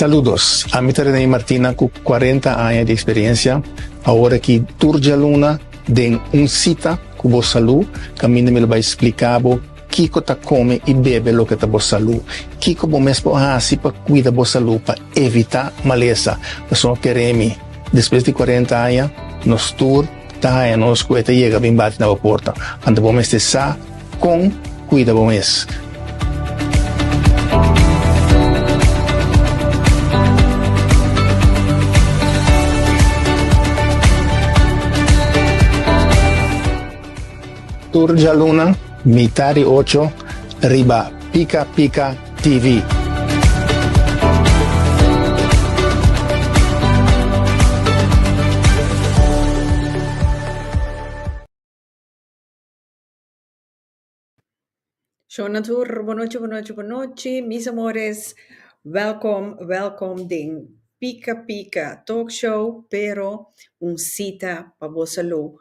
Saludos, a mí René Martina con 40 años de experiencia. Ahora aquí Turja Luna de un cita con vos salud, camino me lo va a explicar Kiko ta come e bebe lo que ta vos salud. Kiko bo mesmo así para cuidar vos salud, para evitar maleza. Pasó queremi, después de 40 años, nos tour, ta nos cuesta llega bien bate na porta. Ando bom este sa con cuida bom es. Turja Luna, Mitari 8, Riba Pika Pika TV. Shonatur, boa noite, mis amores. Welkom ding Pika Pika Talk Show, pero un cita para vos salud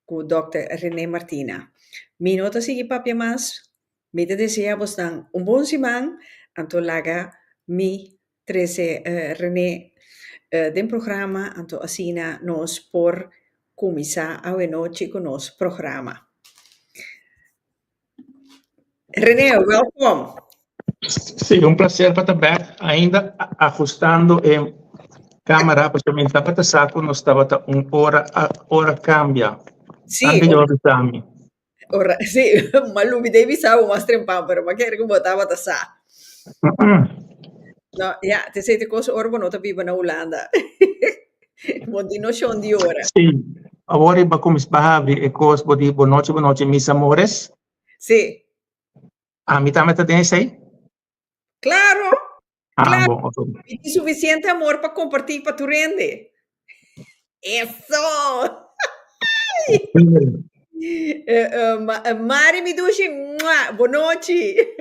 con Dr. René Martina. Mi nota sigue papia más, me te deseamos dan un buen simán, anto laga mi 13 René den programa, anto asina nos por comisa a noche con nos programa. René, welkom. Sì, un piacere per te, ainda ajustando cámara, porque mi estaba saco no estaba hora cambia. Sì, Anche io avvisami. ora, sì, ma lui mi devi sa un mastrempam, però magari come botava da sa. No, ja, te sei te cosa orbo nota viva na Holanda. Mondi no schon di ora. Sì, ora ba come sbahavi e cos bodi boa noite, mis amores. Sì. A mi tameta den sei? Claro, claro. Bom. Y tienes suficiente amor para compartir para tu rende. Eso. Mari mi dushi, buona noite.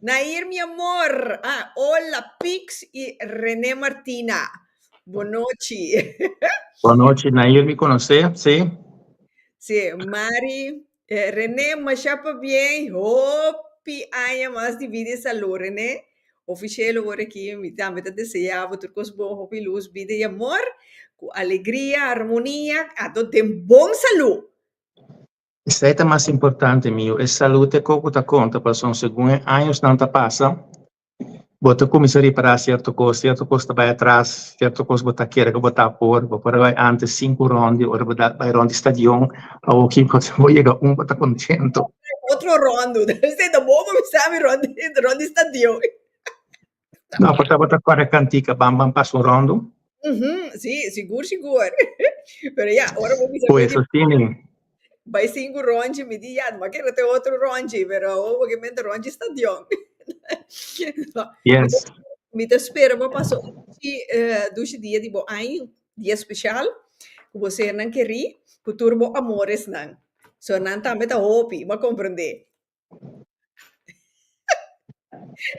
Nair, mi amor. Hola, Pix y René Martina. Buona noite. Boa noite, Nair, me conhecer, sim. Sí, Mari. René, me chapa bien. Hopi, haya más divide salud, René. Oficial agora aqui, me te desejava turcos bom, hopi luz, vida e amor, com alegria, harmonia, a todo tem bom saúde. Isso aí é mais importante, meu. É saúde que conta, porque são segundo anos não tá passa. Bota começar a reparar certa coisa vai atrás, certa coisa bota querer que botar por vai antes 5 rondas, ou vai ronda estadião, ou que coisa vai chegar bota contento. Outro rondo, você da bom, me sabe ronda estadio. Não, bota para cantica, bam passa um rondo. Sim, seguro. Pero já, agora vou me Pois assim. Vai 5 ronde, me diz, mas quero ter outro ronde, pero obviamente ronde estadião. Yes. Me te espero, vou passar dois dias de bom dia especial, que você não queria, que turbo amores não. So não também tá hopi, mas compreender.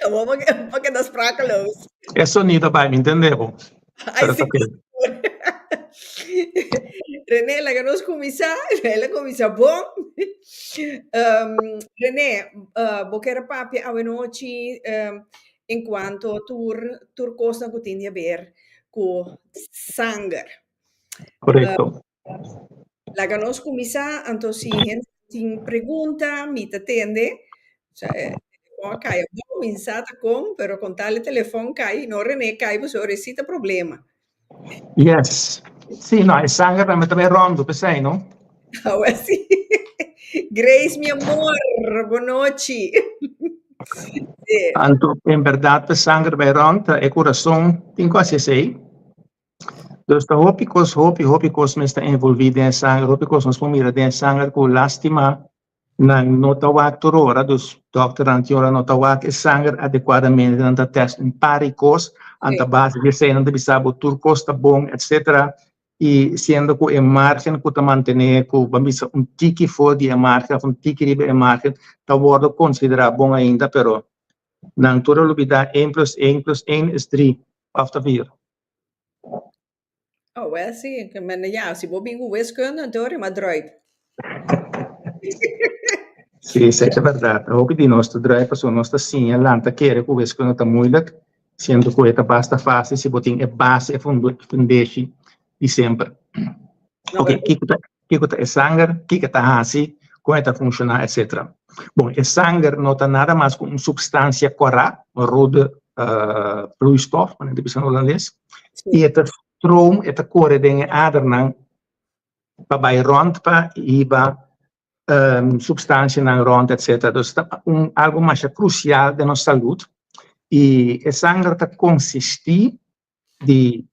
Vamos que das prácalos. É sonido vai, me entendeu? Ai, sim. René, la que nos comisa bom. René, boquera papi a noite, en quanto tur cosa que tiene a ver con sangue. Correcto. La que nos comisa, entonces, gente pregunta, me te atende, cai, vou insata com, pero con tal telefone cai, no René cai, pues recita problema. Yes. Sì, no, il sangue per mettere rondo, sai, no? Ahora sí. Grace, mi amor, buenas noches. Sí. Anto, in verdade, il sangue per rondo e coração, tem quase sei. Dus de hopicos me está envolvido in sangue, hopicos nos pomira in sangue con lastima na notawak torora, dus dokter antiora notawak e sangue adequadamente nanta test in paricos, anta base de sei nanta bisabo turcos tá bom, etc. E sendo que a margem que está manter que vamos tiki fora de margem, tiki ribe margem, tá worden considerado bom ainda, pero na toda lubida 1+1+1 is 3 of the 4. Oh, sí, men ja, si vos bingo wiskunde, dan maar druip. Sim, isso é verdade. Eu hoop die nós drivers nós está sim, lanta querer que o vesco não está moeilijk, sendo que это basta fácil se botin é base é fundeshi de sempre. Ok, kiko é sangue, kiko tá assim, como é que funciona, etc. Bom, é sangue não está nada mais com uma substância correta, uma rode vloeistof, mas não é holandês, e é stroom, é corre dentro da ader para vai rond para e para substância na rond, etc. Então, algo mais crucial da nossa saúde. E a sangue consiste de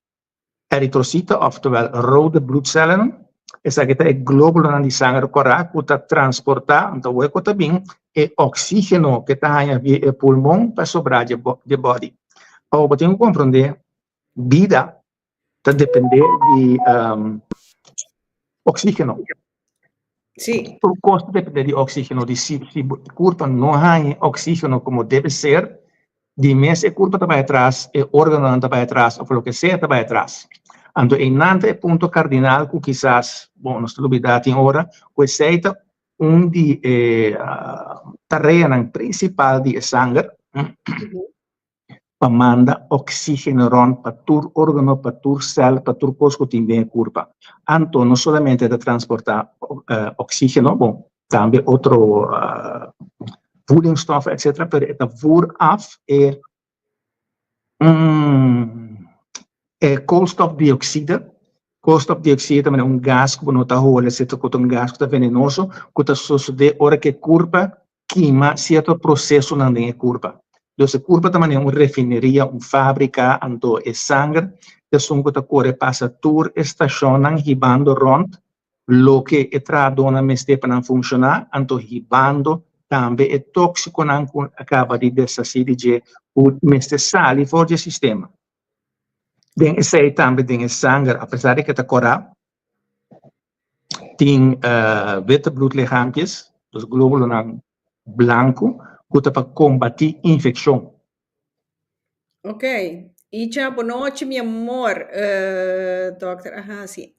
eritrociten, oftewel rode bloedcellen. Essa que é glóbulo de sangue correto que transporta, então o que também é oxígeno que está no pulmão para sobrar de body. Ou podemos compreender, vida está depender de oxígeno. Sim. O custo depende de oxígeno. Se o corpo não tem oxígeno como deve ser, de mês o corpo está para trás, o órgano está para trás, ou o que seja está para trás. Então, é ponto cardinal que quizás, bom, nós estamos em hora, que seja de tarefa principal de sangue, para mandar oxígeno para todo órgano, para todo célula, para todo coisa que tem dentro do corpo. Então, não somente de transportar oxígeno, bom, também outro voedingsstof, etc., mas é vooraf koolstofdioxide. Koolstofdioxide é gás que não está rolando, é um gás que está venenoso, que está sucedendo hora que o corpo queima certo processo na corpo. Então, o corpo também é uma refineria, uma fábrica, então é sangue, o sangue que corre passa por estação, ribando rond, lo que é tradona meste para funcionar, então ribando também é tóxico, não acaba de desacir de o meste sali fora do sistema. Den sei também tem sangue, apesar de que está correto, tem witte bloedlichaampjes, dus glóbulos branco, que para combater infecção. Ok. E já boa noite, meu amor, Dr. Ahasi.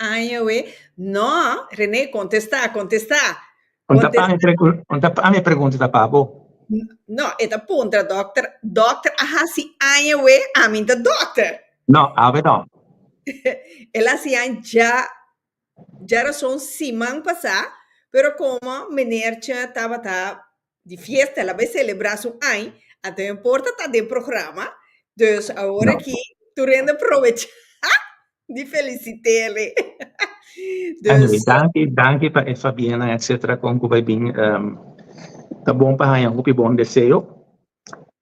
Não, René, contestar. Onde a minha pergunta está para Pablo? Não, é da ponta, Dr. Ahasi, a mim da Dr. Não, não. Ela se já são semana passada, pero como meneertje estava de festa, ela vai celebrar seu ano, até importa tá de programa, dus agora aqui tu rende aproveitar de felicitar ele. Dus danke para Fabiana, etc. Com que vai bem, tá bom para ganhar um bom desejo,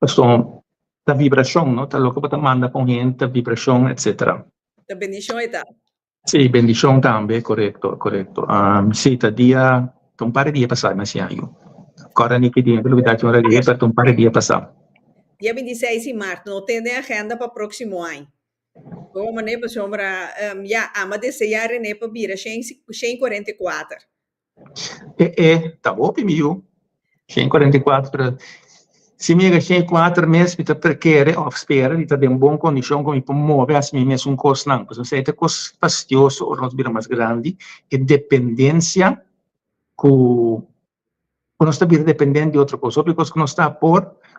então da vibração, não, tá louco para mandar com gente, vibração, etc. Da bendição e tal. Sim, bendição também, correto. Sim, tá dia, um par de dias passar, mas sim, agora nem que dia, pelo verdade, uma hora para um par de dias passar. Dia 26 de março, não tem agenda para o próximo ano. Como né, para sombra, ama desejar né para vir a 144. Tá bom, meu. 144, se me chega 104 me tá perquere, ou espera, ele tá em boa condição, como para mover assim mesmo coisa não, porque se é coisa fastidioso ou não vira mais grande, é dependência que nós está vir dependente de outra coisa, porque que nós está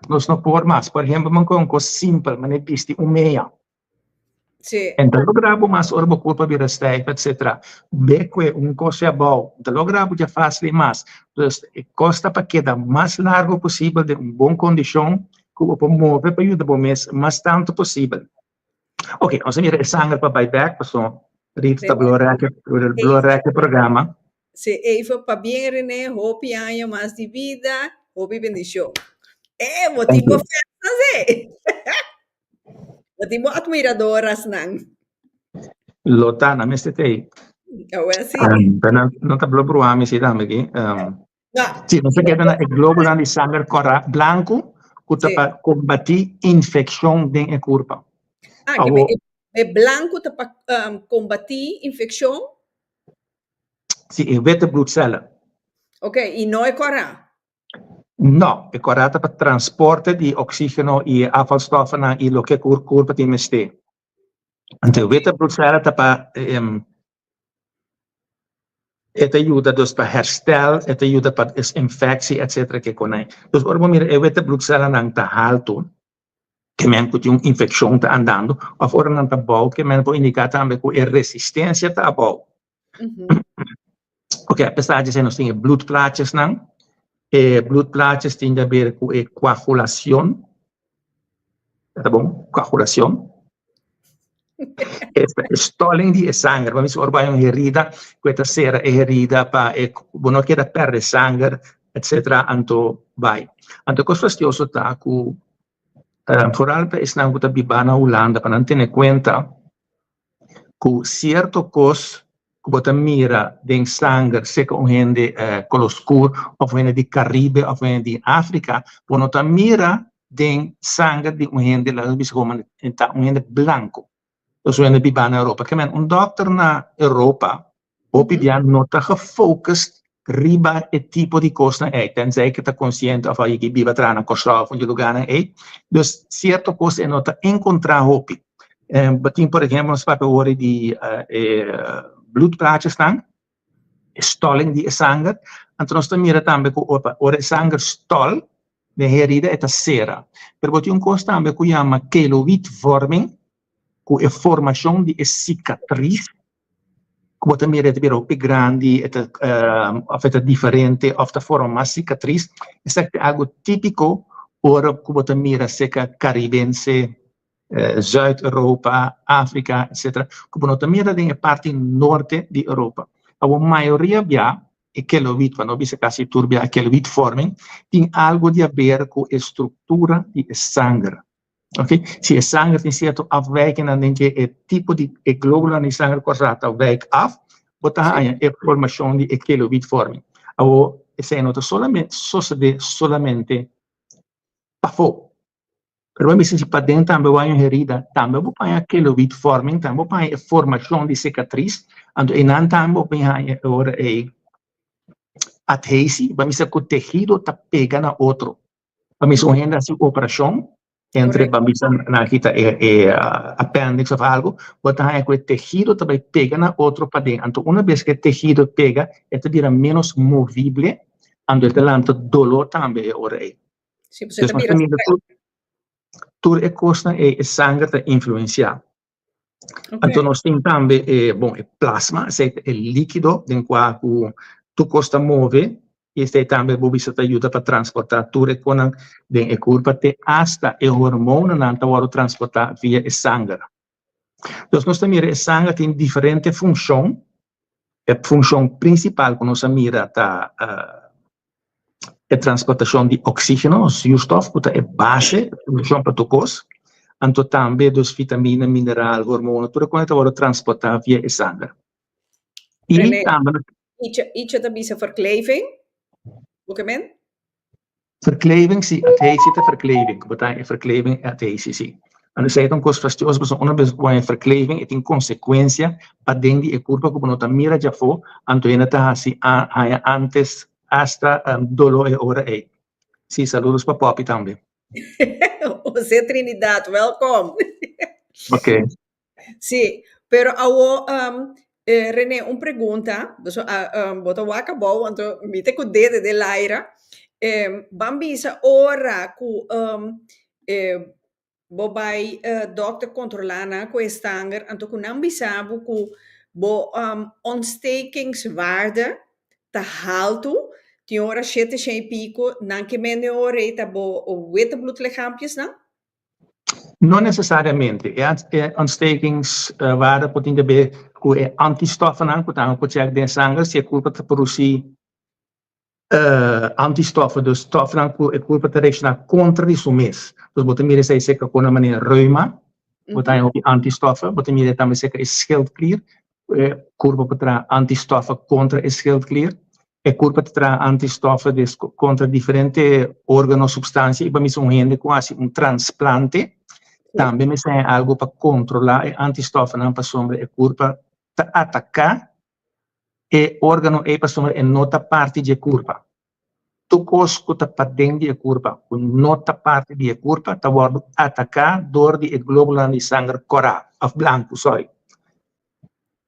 nós não por mais, por exemplo, uma coisa simples, mas é piste meia. Sim. Então, eu gravo mais hora por culpa vira step, etc. Beco é coisa boa. Então, eu gravo já fácil mais. Então, costa para que dá mais largo possível, de uma boa condição, que eu vou mover para ajudar o mês mais tanto possível. Ok, nós vamos sangue para buyback, passou. Rita bloreca programa. Se Eva para bem, René, hope año mais de vida, hope bendição. Motivo festa, Motivo admiradoras, não. Lotana, me estetei. Não está bloqueado a mim, dá-me aqui. Sim, não se queda na glóbulo de sangue branco, que está para combater infecção dentro do corpo. É branco está para combater infecção? Sim, é veta bloedcellen. Ok, e não é correto? Não, é correto para transporte de oxígeno e afvalstoffen naar lo que o corpo tem que então, veta bloedcellen está para Het ajuda dus para herstel, het ajuda para infectie, etc. que conai. Dus ora mira, eu vete bloedcellen nang ta alto, que men put yung infección ta andando, of ora nang ta bau, que men po indicar tambe ko resistência ta bau. Ok, apesar de ser nós tinha bloedplaatjes nang, bloedplaatjes tem a ver com coagulação, tá bom? Coagulação. Stalling di sangue, ma mi sono ormai un'herida, questa sera è herida, pa non queda perdere sangue, eccetera, anto vai. Anto questo fastidioso sta cu foral per esnang kuta bibana Holanda, pa non tiene cuenta cu cierto cos kubota mira den sangue, seca un gente coloscur, of un di Caribe, of un di Africa, bonota mira den sangue di un gente, la bisogna un gente blanco. Dus we in de Bibana Europa. Kijk, een dokter na Europa, op die nota gefocust, riba het type die kosten eet. Tenzij ik het consciënt of je biba trana kostra of je lugana eet. Dus cierto kosten en nota encontra hopi. Betin, por ejemplo, nos papi horen die bloedplaatjes staan. Stalling die sangue. En toen ons mira tambe ko opa. Ore sangue stol, de herida et a sera. Per boti un kost tambe ko llama keloïdvorming. Com a formação de cicatriz, como também é bem grande, é diferente, ou a forma uma cicatriz, isso é algo típico, ora como também é seca caribense, Zuid-Europa, África, etc. Como também é a parte norte de Europa. A maioria já é keloid, quando você quase turbia a keloidvorming, tem algo de a ver com a estrutura de sangue. Okay? Se a sangue tem certo afwijking, dan denk je het type die globule aan die sangue correct afwijkt af, wat dan heb je formação de keloïdvorming. Ou essa nota solamente pafo. Pero me se para dentro também vai uma herida, também vou para keloïdvorming, também vou para a formação de cicatriz, ando e não também vou para ora adhesie, para me se o tecido tá pega na outro. Para me se uma operação entre bambisa na kita appendix of algo, wat dan que o tejido também pega na outro para dentro. Então, uma vez que o tejido pega, ele vira menos movível, ando ele lança dolor também, ora é. Sim, você também tudo é costa e sangue está influenciado. Então, nós temos também, plasma, é líquido, em qual tu costa move, e este também bobisa te ajuda para transportar tudo com den curva te hasta e hormone não tá transportar via o sangue. Então nós também o sangue tem diferente função. A função principal que nós mira tá a transportação de oxígeno, zuurstof, que é base função para o corpo. Então também dos vitaminas, minerais, hormones, tudo quando tá transportar via o sangue. E também iets também se verkleving. Dokument? Verkleving, zie, adhesie te verkleving. Betekent verkleving, adhesie, zie. En dan zei het een kost vastioos, maar een verkleving het in consequência para dentro de curva como nota mira já foi, Antoina tá assim, antes hasta dolor e hora é. Sim, saludos para Poppy também. José Trinidad, welcome. Ok. Sim, pero awo René, uma pergunta, bota o acabou, então me te cuidei de Laira. Bambisa ora ku bobai dokter controlana ku estanger, então ku nambisabu ku bo ontstekingswaarde te haltu, die ora 7 pico, nanke mene ore ta bo witte bloedlichaampjes na? Não necessariamente. Ontstekingswaarde pode ter com antistoffen, pode ser de sangue, se é culpa de produzir antistoffen, dus stoffen é culpa de reaccionar contra isso mesmo. Dus pode mir sei seca com uma maneira reuma, pode ter antistoffen, pode mir também seca schildklier, culpa de antistoffen contra schildklier, é culpa de antistoffen contra diferentes órgãos, substâncias, e para mim são gente quase transplante. Também me sai algo para controlar e antistoffen para sombra é culpa de atacar e órgão é para sombra é nota parte de culpa. Tu cosco tá para dentro de culpa, nota parte de culpa tá vado atacar dor de glóbulo de sangue coral, of branco, sorry.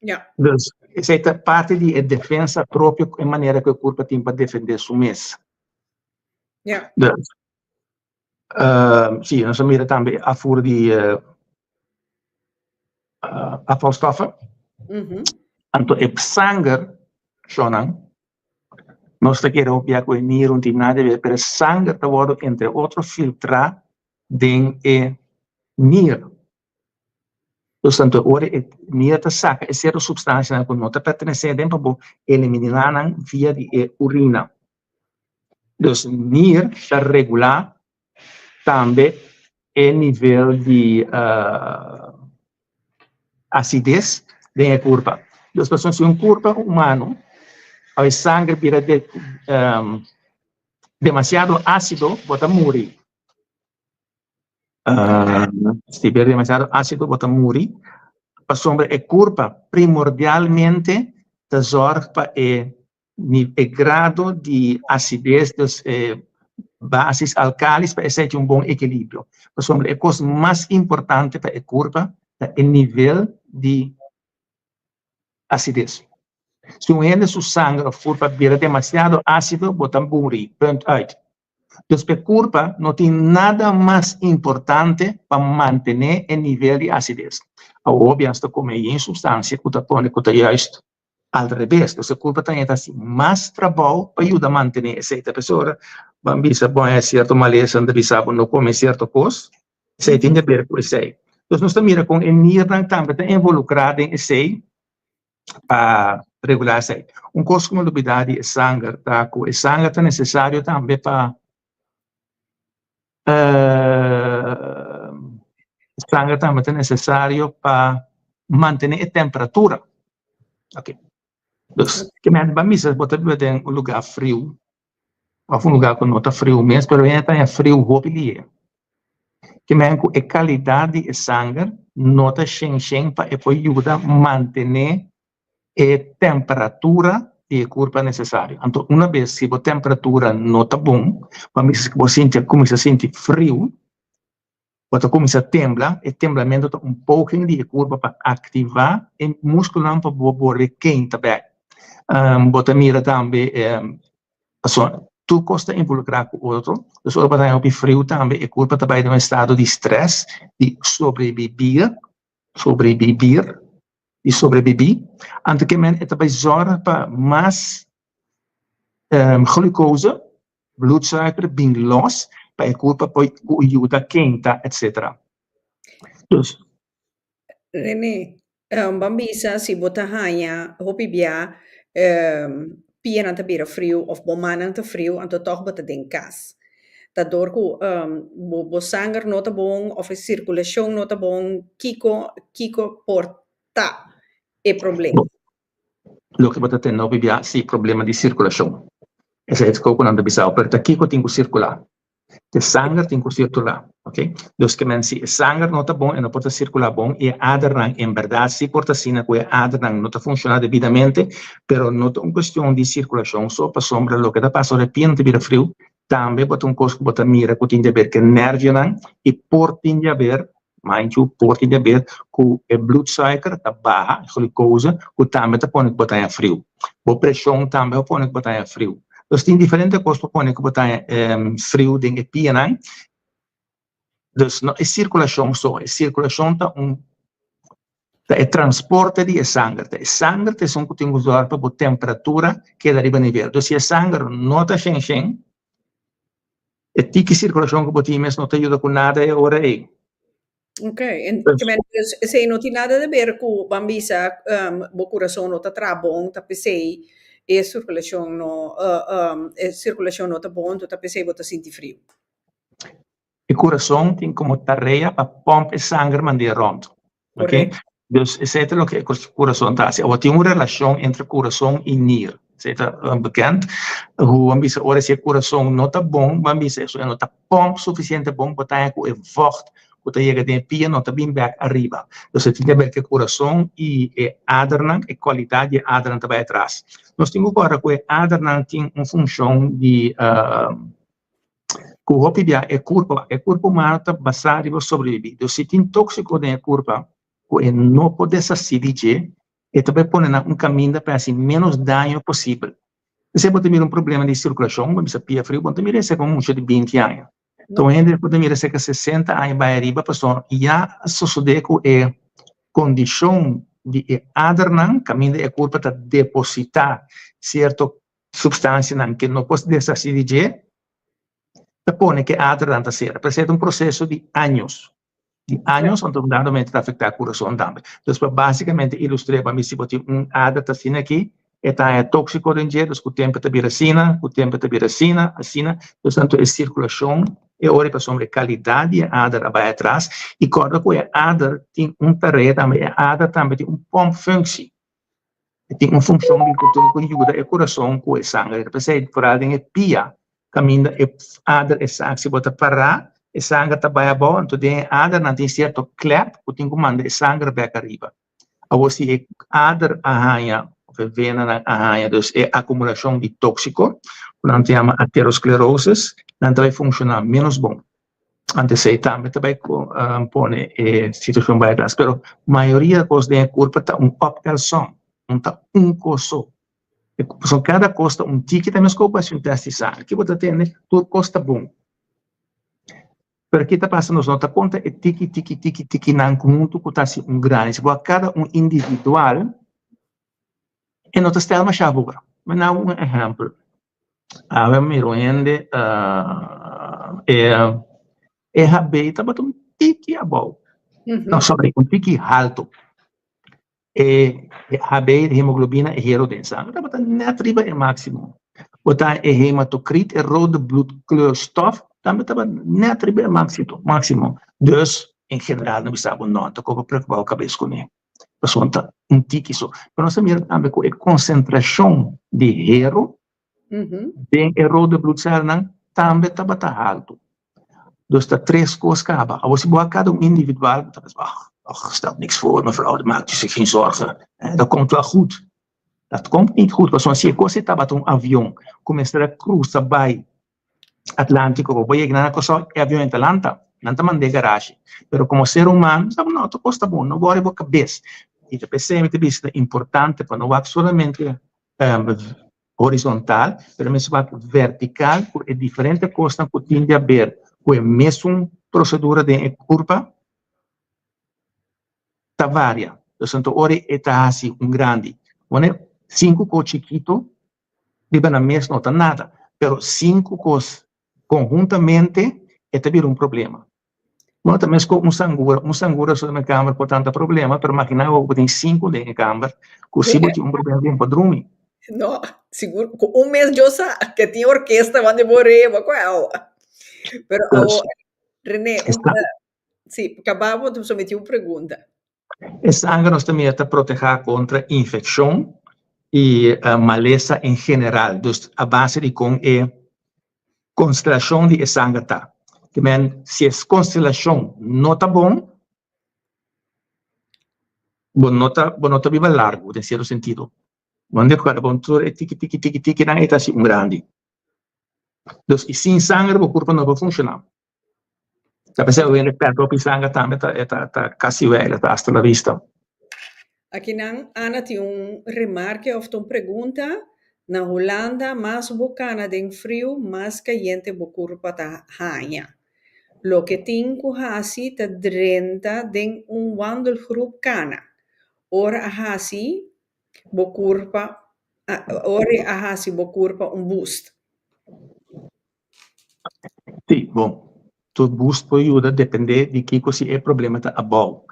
Ja. Dus essa é parte de defesa própria, em maneira que o corpo tem para defender su mês. Ja. Dus, sim, nós mira também a fora de afvalstoffen. Então, é sangue, nós queremos opiar com o nível, não tem nada a ver, mas sangue está entre outros filtrar dentro do nível. Portanto, agora o nível está saca, é certa substância que não está pertencendo dentro para eliminar via de urina. Então, o nível está regular também o nível de acidez da corpo. Então, se um corpo humano a sangue vira demasiado ácido, bota morrer. Se vira demasiado ácido, bota morrer. Para sombra, a curva primordialmente tesoura para o grado de acidez dos bases alcálicas para ser um bom equilíbrio. Para sombra, a coisa mais importante para a curva é o nível de acidez. Se o seu sangue for para demasiado ácido, bota morrer. Ponto out. Então, a curva não tem nada mais importante para manter o nível de acidez. Obviamente, como é substância, que está pondo que justo ao revés. Então, a curva tem assim, mais trabalho para ajudar a manter essa pessoa. Vamos ver se certo maleza, não come certa coisa. Isso tem a ver com isso. Então, nós estamos com o NIRNAN também involucrado em isso para regular isso. Coisa como a novidade é sangue. O sangue é necessário também para sangue também é necessário para manter a temperatura. Ok. Então, que vamos botar em um lugar frio, ou um lugar que não está frio mesmo, mas está frio hobby. Que a qualidade de sangue não está cheio para ajudar a manter a temperatura e a curva necessária. Então, uma vez que a temperatura não está bom, você começa a sentir frio, você começa a temblar, e temblamento está pouquinho de curva para ativar o músculo para poder quente também. Você mira também, tu costa involucrar com outro, você vai ter frio também, a curva também em um estado de estresse, de sobreviver, antes que men também zorga para mais glucose, bloedsuiker, bem los, para a curva pode ajudar quente, etc. Dus. René, bambisa, se botar rainha, hopibia, pia não tá bira frio, ou bomana não tá frio, então toch botar den cas. Tá dor que bo sangue não tá bom, ou a circulação não tá bom, kiko porta é problema. Lo que você tem não bibia, sim, problema de circulação. Esse é o que não bisa, porque kiko tem que circular. O sangue tem que circular, ok? Então, que se o sangue não está bom e não pode circular bom, e a adrenalina, em verdade, se porta assim, que a adrenalina não está funcionando devidamente, mas não é uma questão de circulação, só para sombra, o que está passando é piante de frio, também bota coisa que bota mira, que tem a ver com energia, e tem a ver, mind you, tem a ver com o bloedsuiker, está baixa, glucose, que também está pondo que botar frio. A pressão também põe que botar frio. Então, tem diferentes coisas para que botar frio dentro da pia, né? Então, não é circulação só. A circulação é transporte de sangue. O sangue é um que tem que usar para a temperatura que dá a nível. Então, se o sangue não está cheio, a tica circulação que botem não te ajuda com nada, é hora aí. Ok, então, se não tem nada a ver com bambisa, o coração não está bom, está pensei, e a circulação não está bom, então pensei que você sente frio. O coração tem como tarefa para pompar sangue manter rond, ok? Então, isso é o que o coração faz. Tem uma relação entre coração e nível. Isso é bekend. Ora, se o coração não está bom, não está pompa suficiente bom para ter o vocht, que chega de pia, não está bem back arriba. Então, tem a ver com o coração e a adrenalina, a qualidade da adrenalina também atrás. Nós temos agora que a adrenalina tem uma função de que o corpo humano está basado em sobreviver. Então, se tem tóxico na curva, que não pode se dirigir, e também põe um caminho para assim menos dano possível. Se você tem um problema de circulação, você pia frio, você mira esse com muito de 20 anos. Então, ainda você mira esse com 60 anos para arriba, pessoa já sucede com a condição de adernan, caminho de culpa para depositar certa substância que não pode desacir, te põe que adernan está ser. Apresenta processo de anos. De anos, onde dado afeta o coração também. Então, basicamente, ilustrar para mim se você tem adaptação aqui, é tóxico de dia, o tempo de viracina, o tempo de viracina, portanto, a circulação é hora para sobre qualidade de adar vai atrás, e quando o adar tem tarefa também, a adar também tem pomp função. Tem uma função que ajuda o coração com o sangue. Para ser por em pia, caminho adar é sangue, se você parar, o sangue está bem bom, então tem adar não tem certo clap, que tem que mandar o sangue para arriba. Agora, se adar arranha, vena na arranha, então é acumulação de tóxico, não tem uma aterosclerose, não vai funcionar menos bom. Antes aí também põe situação bem atrás, mas a maioria das coisas da curva está uphill song, não está coisa. Então, cada costa ticket também escopa a sintetizar, que você tem, tudo costa bom. Porque está passando, não está conta, é tiki, não conjunto que está assim grande. Se cada individual, e não está mais chave. Mas não exemplo. A minha rende é habita, mas tiki above. Não, sobre tiki alto. Habita hemoglobina e hemodensa. Então, net riba é máximo. Botar hematocrite e rode bloedkleurstof, também estava net riba é máximo. Dus, em geral, não estava não, estou com preocupado com a cabeça com ele. Pessoal, está tiki só. Mas nós também também com a concentração de hero, bem erode bloedcel também estava alto. Dus dat 3 coisas acaba. Als je cada individual, dan is stelt niks voor, mevrouw, dat maakt u zich geen zorgen. Dat komt wel goed. Dat komt niet goed, want als je coisa estava um avião, começar a cruzar by Atlântico, ou vai na coisa é avião em Atlanta, não está mandando garagem. Pero como ser humano, sabe, não, tu costa bom, não vou a cabeça. E de pensamento de vista importante, para não vá somente horizontal, pero mesmo vertical, é diferente coisa que tem de haver. Com a mesma procedura de curva, está varia. Então, ora está assim, grande. Quando 5 coisas chiquito, deve na mesma, não está nada. Pero 5 coisas conjuntamente, é também problema. Não também com sangura só na câmara, portanto, problema, pero imaginar que tem 5 na câmara, que se tem problema bem para dormir. Não, seguro, com mês eu sei que tinha orquestra, onde morrer, Pero René, sim, acabamos de someter uma pergunta. A sangue nos também está proteger contra infecção e maleza em geral. Então, a base de com é constelação de sangue tá. Também, se a constelação não está bom não está bem largo, em certo sentido. Quando cada ponto é tiki, não é assim grande. Então, e sem sangue, o corpo não vai funcionar. Tapi saya ingin perto pisang também está quase velha, está hasta la vista. Aqui não, Ana tem remarque ou uma pergunta. Na Holanda, mais bocana de frio, mais caliente o corpo está hanha. Lo que tem que fazer está drenta de wandelgroep cana. Ora a hasi, o corpo boost. Sim, bom. Tu boost pode ajudar, depende de que coisa é problema está above.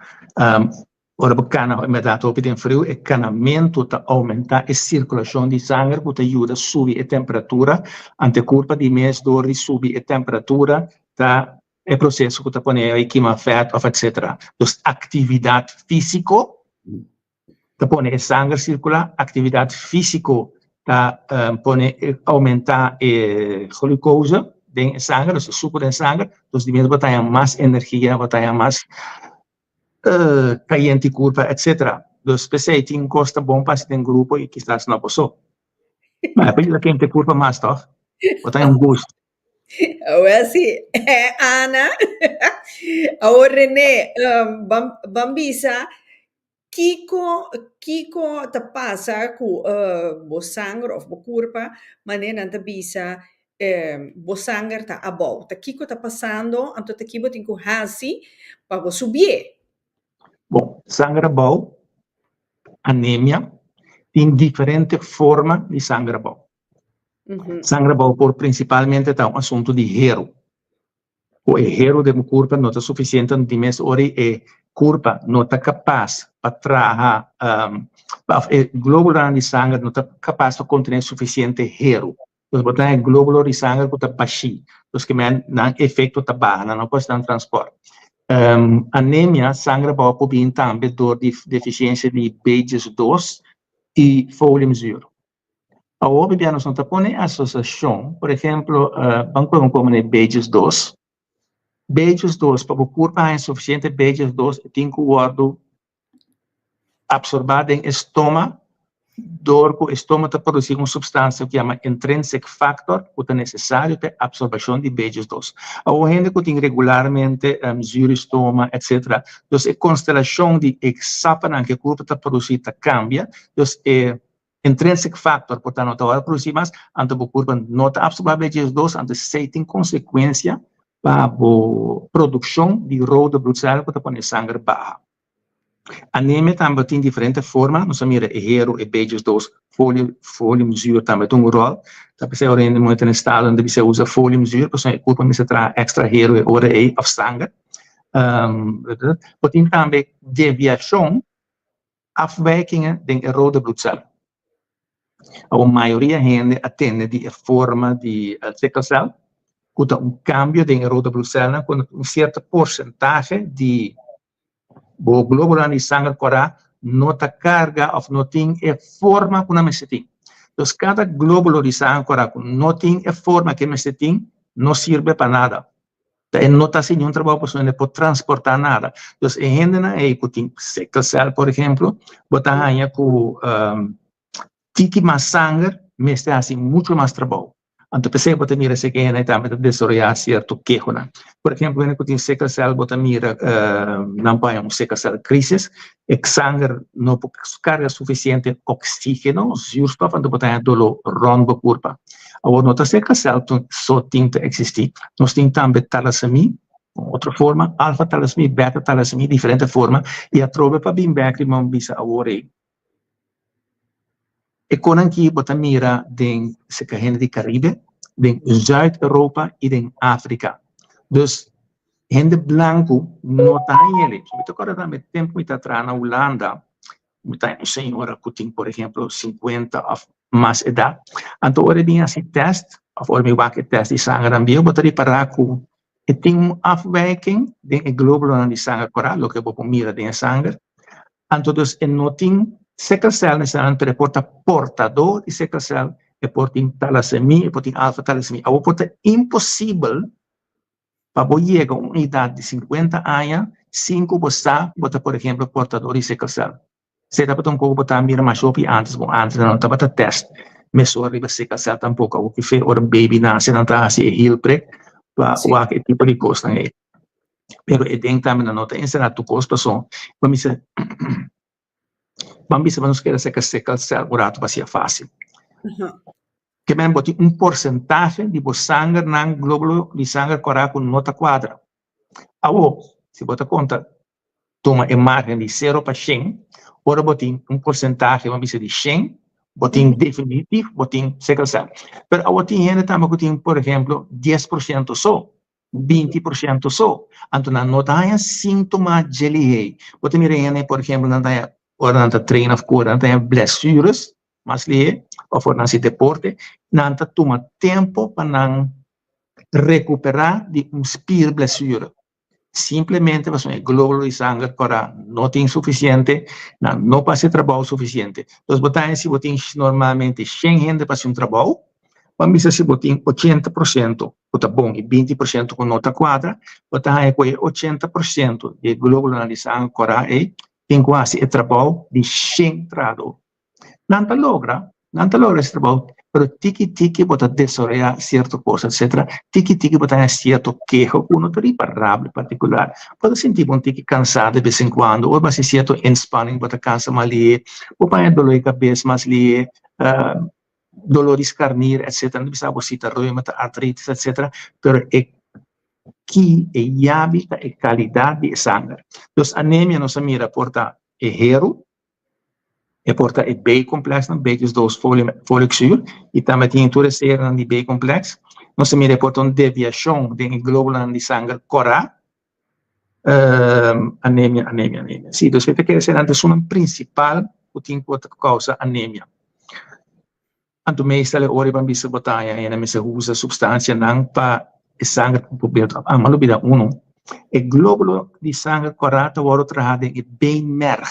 Ora, bacana, me dá tope de frio, e canamento está aumentar a circulação de sangue, que ajuda a subir a temperatura, ante culpa de mês dor subir a temperatura, tá é processo que está põe aí queima fat, etc. Então, atividade física, está põe a sangue circular, atividade física, tá põe aumentar a glucose de sangue, o suco de sangue, então, de mesmo botar mais energia, botar mais caliente curva, etc. Então, pensei, tem costa bom para ter grupo e quizás não passou. Mas depois da quente curva mais, tá? Botar gosto. Well, sì, Ana, o René, Bambisa, Kiko ta pasa ku bo sangue of bo curpa, manena ta bisa bo sangue ta abou. Ta Kiko ta passando, anto ta kibo tinku hasi, pa bo subie. Bom, sangue bom, anemia, tem diferente forma de sangue bom. Sangue bom, por principalmente, tá assunto de hero. O hero de curva não está suficiente, de mes ori e curva não está capaz para trabalhar, glóbulo de sangue não está capaz de conter suficiente hero. Então, botar glóbulo de sangue que está baixo, então que não efeito está baixo, não pode dar transporte. Anemia, sangue bom, pode vir também dor de deficiência de B12 e foliumzuro. A OBBA não está pondo associação, por exemplo, vamos como B12. B12, para o corpo é suficiente B12, tem que o absorber em estômago, dor que o estômago está produzindo uma substância que chama intrinsic factor, que é necessário para a absorção de B12. A gente que tem regularmente estômago, etc. Então, a constelação de hexapana que o corpo está produzindo cambia. Então, intrinsic factor, portanto, não está produzindo mais, então o corpo não está absorvendo B12, então, se tem consequência para a produção de roda bloedcel que põe sangue baixa. Anemia também tem diferentes formas, nós mira hero e B12, foliumzuro também tem rol. Também se orienta muito no estado onde você usa foliumzuro, porque o corpo precisa trazer extra hero e ora e of sangue. Tem também deviação, afwijkingen de roda bloedcel. A maioria gente atende de forma de sickle cell, com cambio de roda bloedcel com certa porcentagem de glóbulo de sangue corá não está carga ou não tem a forma que nós temos. Então, cada glóbulo de sangue corá não tem a forma que nós temos, não serve para nada. Não está sem nenhum trabalho para não pode transportar nada. Então, a gente aí que tem sickle cell, por exemplo, botar aí com tiki mais sangue, mas está assim muito mais trabalho. Então, pensei que mira se que ainda também desarrollar certo queijo, né? Por exemplo, quando tem sickle cell, mira não vai sickle cell crisis, e sangue não pode carga suficiente oxígeno, zuurstof, então botar dolo rombo curva. Agora, nota sickle cell só tem que existir. Nós temos também talassemia, outra forma, alfa talassemia, beta talassemia, diferente forma, e a trova para bem back, mas bisa agora aí. E quando aqui bota mira den se carrega de Caribe, den Zuid-Europa e den África. Dus gente branco não está ele. Se você agora também tempo muito atrás na Holanda, muita senhora que tem, por exemplo, 50 ou mais idade, então hora vinha esse teste, of hora me wakker test de sangue também, bota de paraco, e tem uma afwijking den glóbulo de sangue coral, o que vou mira den sangue, então dus não tem sickle cell necessariamente per porta portador de sickle cell e porta talassemia e porta alfa talassemia. A porta impossível para chegar a uma idade de 50 anos, 5 você bota, por exemplo, portador de sickle cell. Se dá para botar mira mais antes não estava a teste. Mas só arriba sickle cell tampouco, o que fez o baby nasce não está assim heel break para o que tipo de coisa aí. Pero e dentro também não tem ensinar tu coisa pessoal. Vamos ver se quer ser sickle cell, o rato vai ser fácil. Que mesmo botar porcentagem de sangue no glóbulo de sangue corá com nota quadra. Agora, se botar conta, toma a margem de 0 para 100, ora botar porcentagem, vamos dizer, de 100, botar definitivo, botar sickle cell. Mas agora tem gente também que tem, por exemplo, 10% só, 20% só. Então, não tem sintomas de gelei. Botar mira, por exemplo, não tem ora não treina fora, não tem blessuras, mas ali, ou for não se deporte, não toma tempo para não recuperar de spir blessura. Simplesmente, o glóbulo de sangue para não tem suficiente, não passa trabalho suficiente. Então, se você normalmente 100 gente para um trabalho, vamos dizer se você 80%, está bom, e 20% com nota quadra, você tem 80% de glóbulo de sangue para tem quase o trabalho de 100 trado. Não logra esse trabalho, pero tiki bota desarrolla cierta cosa, etc. Tiki bota cierto quejo, uno te irreparable particular. Puede sentir un tiki cansado de vez en cuando, o va a ser cierto inspanning, bota cansa más lie, o va a dolor de cabeza más lie, dolores carnir, etc. Não precisa você ter reumata, artritis, etc. Pero que é hábito e qualidade de sangue. Então, anemia nossa mira porta hero, e porta B-complexo, B2 folixure, e também tem introdução de B-complexo. Nossa mira porta uma deviação de glóbulo de sangue corá, anemia. Sim, então, você quer ser antes uma principal que pode causar anemia. Anto meestal ori van bisa botaya en misa usa substantia nang pa sangue probeert malubida uno e glóbulo di sangue corrata woro trahade e beenmerg.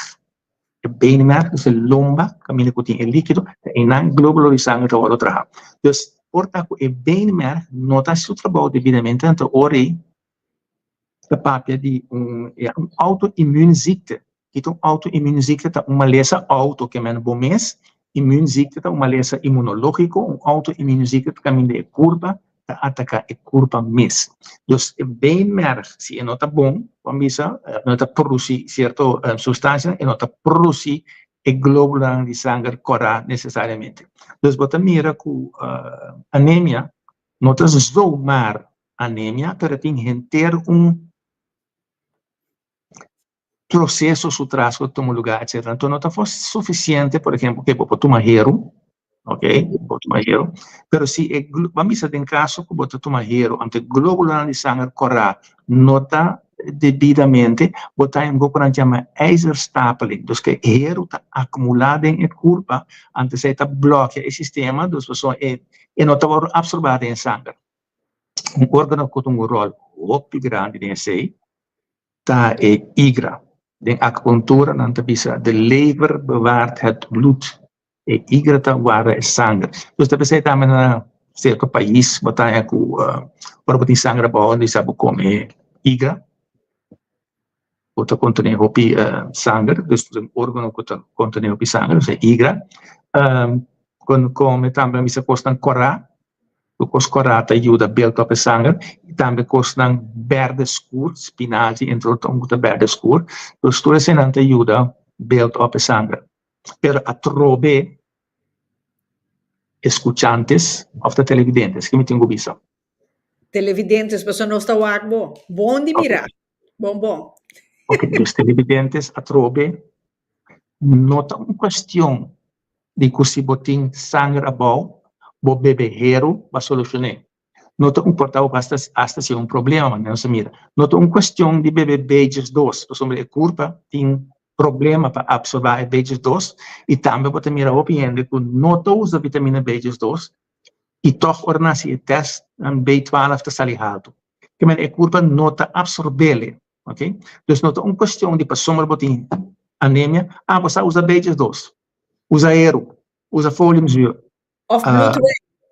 E beenmerg is een lomba, camine cutin e líquido, e nang glóbulo di sangue woro trahade. Dus porta e beenmerg nota su trabalho devidamente anto ori capapia di un auto-immuunziekte. Itu auto-immuunziekte ta uma lesa auto que men bomes immuunziekte ta uma lesa immunológico, un auto-immuunziekte ta caminho de curva, ta ataca e curva mis. Dus bem merg, se nota bom, quando nota produzi certo substância, e nota produzi e glóbulo de sangue corá necessariamente. Dus bota mira com anemia, nota zomaar anemia, pero tem ter processo su trasco toma lugar, etc. Então, não foi suficiente, por exemplo, que vou tomar hero, ok? Vou tomar hero, pero se vamos dizer, em caso que vou tomar hero, ante glóbulo de sangue corá, nota devidamente, botar em grupo que chama ijzerstapeling, dus que hero está acumulado em curva, antes de bloquear o sistema, dus e nota vai absorber em sangue. Órgano que tem rol muito grande nesse, tá IGRA. De acupunctuur, dan de lever bewaart het bloed. E IGRA waar is sangue. Dus dat betekent dat een certo país, wat hij voor die sangue bouwen, die sabe como IGRA. Wat contém hopi sangue, dus een órgano que contém hopi sangue, dus IGRA. Come também misa costan corá. Os corata ajuda a build up a sangue e também costam verde escuro, spinaci, introdução de verde escuro. Dus tudo isso não te ajuda a build up a sangue. Pero a trobe escuchantes of the televidentes, que me tenho visto. Televidentes, mas não está o bom de mirar. Bom. Ok, dus televidentes a trobe nota uma questão de que se botem sangue a bom, bo bebeheiro va solucionar. Não te importa basta ser um problema, não se mira. Não é uma questão de beber BH2. Sobre a curva tem problema para absorver BH2 e também pode mirar a opinião que não usa vitamina BH2 e toch ornasi o teste B12 está salihado. Que a curva não está absorbele, ok? Dus não é uma questão de passar botin anemia, você usa BH2, usa aero, usa foliumzuur. Of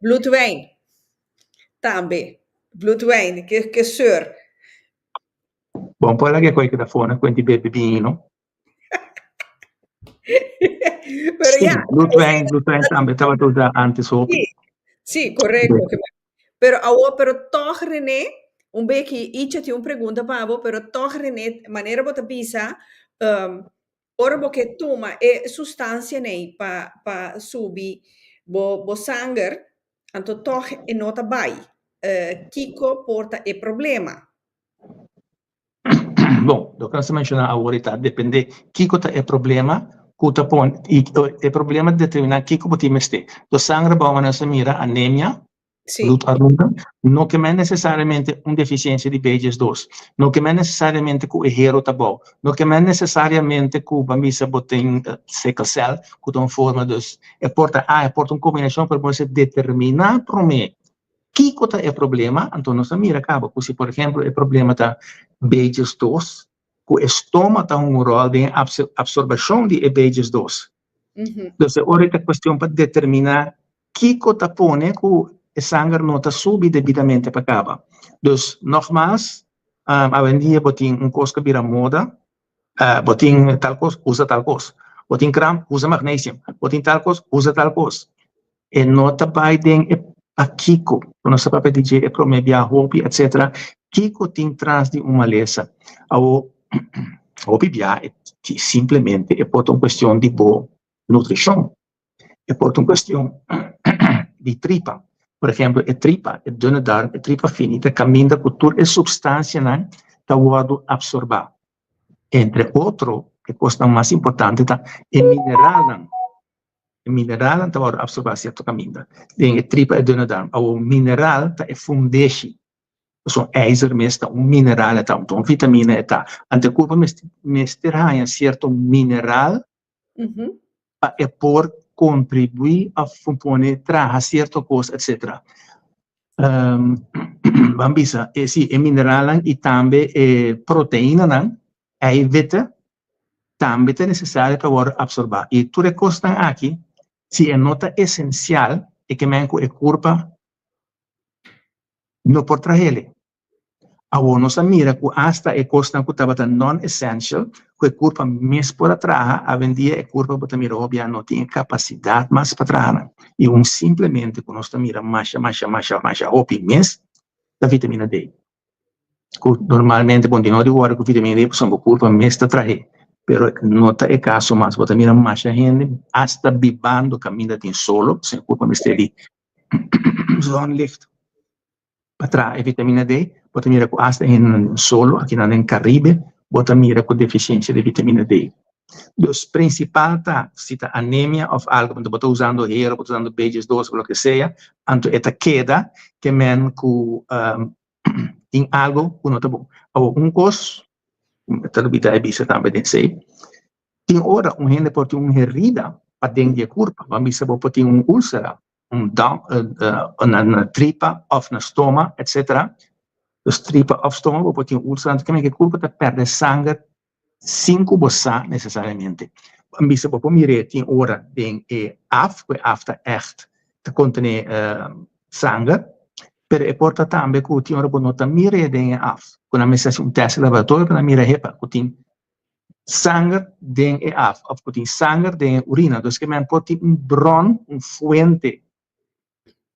bloedwijn. Também. Bloedwijn, que seur. Bom, poi la che poi che da fuori, quindi bebe vino. Pero sì, bloedwijn também estava usando antes ook. Sí, correcto. Pero toch René, un beetje iets ti un pregunta Pavo, pero toch René, manera bota bisa, ora che toma e sostanza nei pa subi bo sangue, anto toch e nota bai. Kiko porta e problema. Bom, do que você mencionou a verità, depende Kiko tá é problema, kuta pon e problema determinar Kiko poti meste. Do sangue bom nessa mira anemia, bloedarmoede, não que é necessariamente uma deficiência de BH2, não que é necessariamente que o hero tá bom, não que é necessariamente que o bambisa botem sickle cell, que tem forma dos porta uma combinação para você determinar para mim que cota é problema, então nós mira acaba, se por exemplo é problema da BH2, que o estômago tá rol de absorção de BH2. Então é questão para determinar que cota põe que o sangue não está subindo devidamente para acaba. Dus, nogmaals, hoje em dia, botin coisa que vira moda, botin tal coisa, usa tal coisa. Botin creme, usa magnésio. Botin tal coisa, usa tal coisa. e nota by den a Kiko, quando sa papel DJ e promebia hopi, etc. Kiko tem trans de uma lesa. Ao hopi bia simplesmente é por uma questão de boa nutrição. É por uma questão de tripa. Por exemplo, a tripa, a dunne darm, a tripa finita, caminha por toda a substância que pode absorver. Entre outro, que coisa mais importante, é mineral. O mineral está a absorver certo caminho. A tripa é dunne darm. O mineral é fundeixe. São ijzer mesmo, mineral, então vitamina, ante o corpo mestre certo mineral, é por contribuir a funcionar, trazer certa coisa, etc. Vamos dizer, é mineral e também proteína, é vita, também é necessário para absorver. E tudo que está aqui, se é nota essencial, é que o corpo não pode trazer. A nossa mira que hasta é costa que estava non-essential, que o corpo mesmo para trabalhar, a vendia o corpo para mira obvia não tem capacidade mais para trabalhar. E simplesmente com nossa mira macha opi mesmo da vitamina D. Normalmente quando nós digo que vitamina D são o corpo mesmo para trabalhar, pero nota é caso mais para mira macha gente hasta bibando caminho tem solo, sem corpo mesmo ali. Zonlicht. Para a vitamina D, bota mira com hasta em solo, aqui no Caribe, bota mira com deficiência de vitamina D. Dos principais, se tá anemia ou algo, quando bota usando hero, bota usando BG2, ou o que seja, anto esta queda, que men com tem algo que não tá bom. Ou coisa, talvez a bisa também sei, tem hora gente pode ter uma herida para dentro da corpo, vamos dizer, pode ter úlcera, na tripa ou na estômago, etc. Dus tripa of estômago pode ter úlcera, que a corpo está perde sangue 5 bossa necessariamente. Vamos dizer, pode mirar, tem hora de af, que afta echt, te contém sangue, pero é porta também que tem hora para não mirar de af. Quando a mesa um teste laboratório para mirar hepa, que tem sangue de af, ou que tem sangue de urina, dus que man pode ter bron, fuente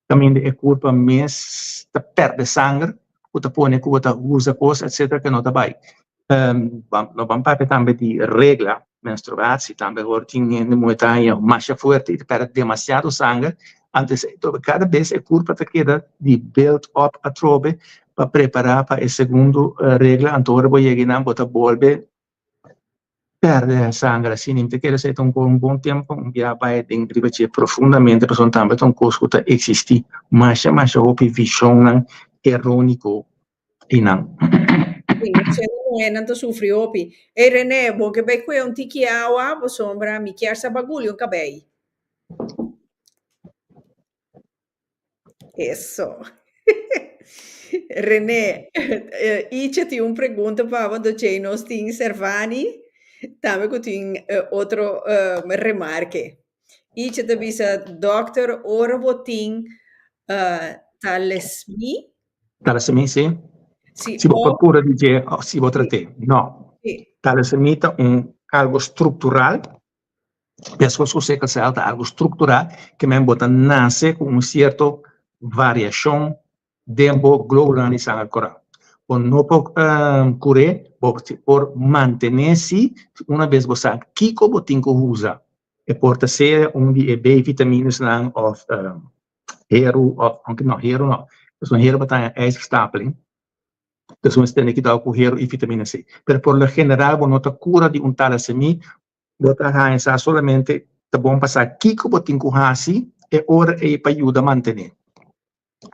também de corpo mesmo perde sangue, que põe que usa coisas, etc., que não está bem. Nós vamos para também de regra, menstruação, também agora tem muita mais forte, perde demasiado sangue, antes, cada vez o corpo está queda de build up a trobe para preparar para a segunda regra, então agora vai chegar na bota volve perde sangue, assim, não te quer ser por bom tempo, já vai dentro profundamente, para também tão coisa que existe, mas o visão errônico e não. Você não sofre opi. E René, bom que bem que é tiki awa, bo sombra mi chiar sa bagulho cabei. Isso. René, e ti un pergunta para do che nós tin servani, também que tem outro remarque. E te bisa doctor ora botin talesmi. Talassemia, sim. Sì, Si può pure dire, si può trattare. No. Sì. Talassemia è algo struttural. Penso che sia algo struttural che man bota nasce con una certa variazione dentro globulare di sangue corale. Quando non può curare, per mantenersi, una vez che sa chi botinco usa, e porta sia un di B-vitamine o hero, anche no, hero no. Sono hero batalha ijzerstapeling. Dus we stellen que com hero e vitamina C. Pero por lo general, quando está cura de talassemia, bota a solamente tá bom passar kiko botin com hasi e ora é para ajudar a manter.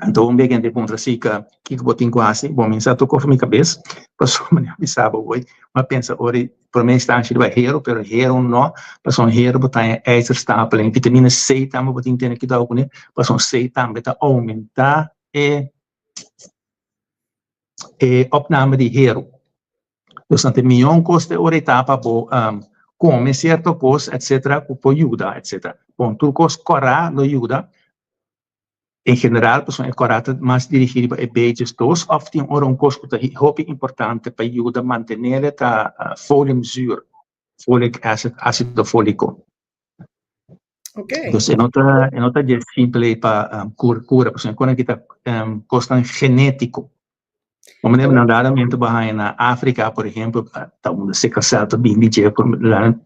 Então, bem que ponto assim que kiko botin com hasi, bom, me sabe tocou minha cabeça, passou me avisava hoje, mas pensa ora por mim está achando vai hero, pero hero não, passou hero botar ijzerstapeling, vitamina C também botin tem que dar com ele, passou C também tá aumentar opname de hero. Dus dat de miljoen kosten ora etapa po come certo cos, etc., può aiuta, etc. Bom, tu cos corra lo aiuta. In general, persoon corrata mas dirigir para betes dos, of tem ora cos que é muito importante para aiuta mantenere ta foliumzuur, folic acid, ácido fólico. Okay. Dus en nota je simple para cura, por exemplo, quando kita costan genético. Vamos lembrar nadamente bahaya na África, por exemplo, tá onde sickle cell tá bem DJ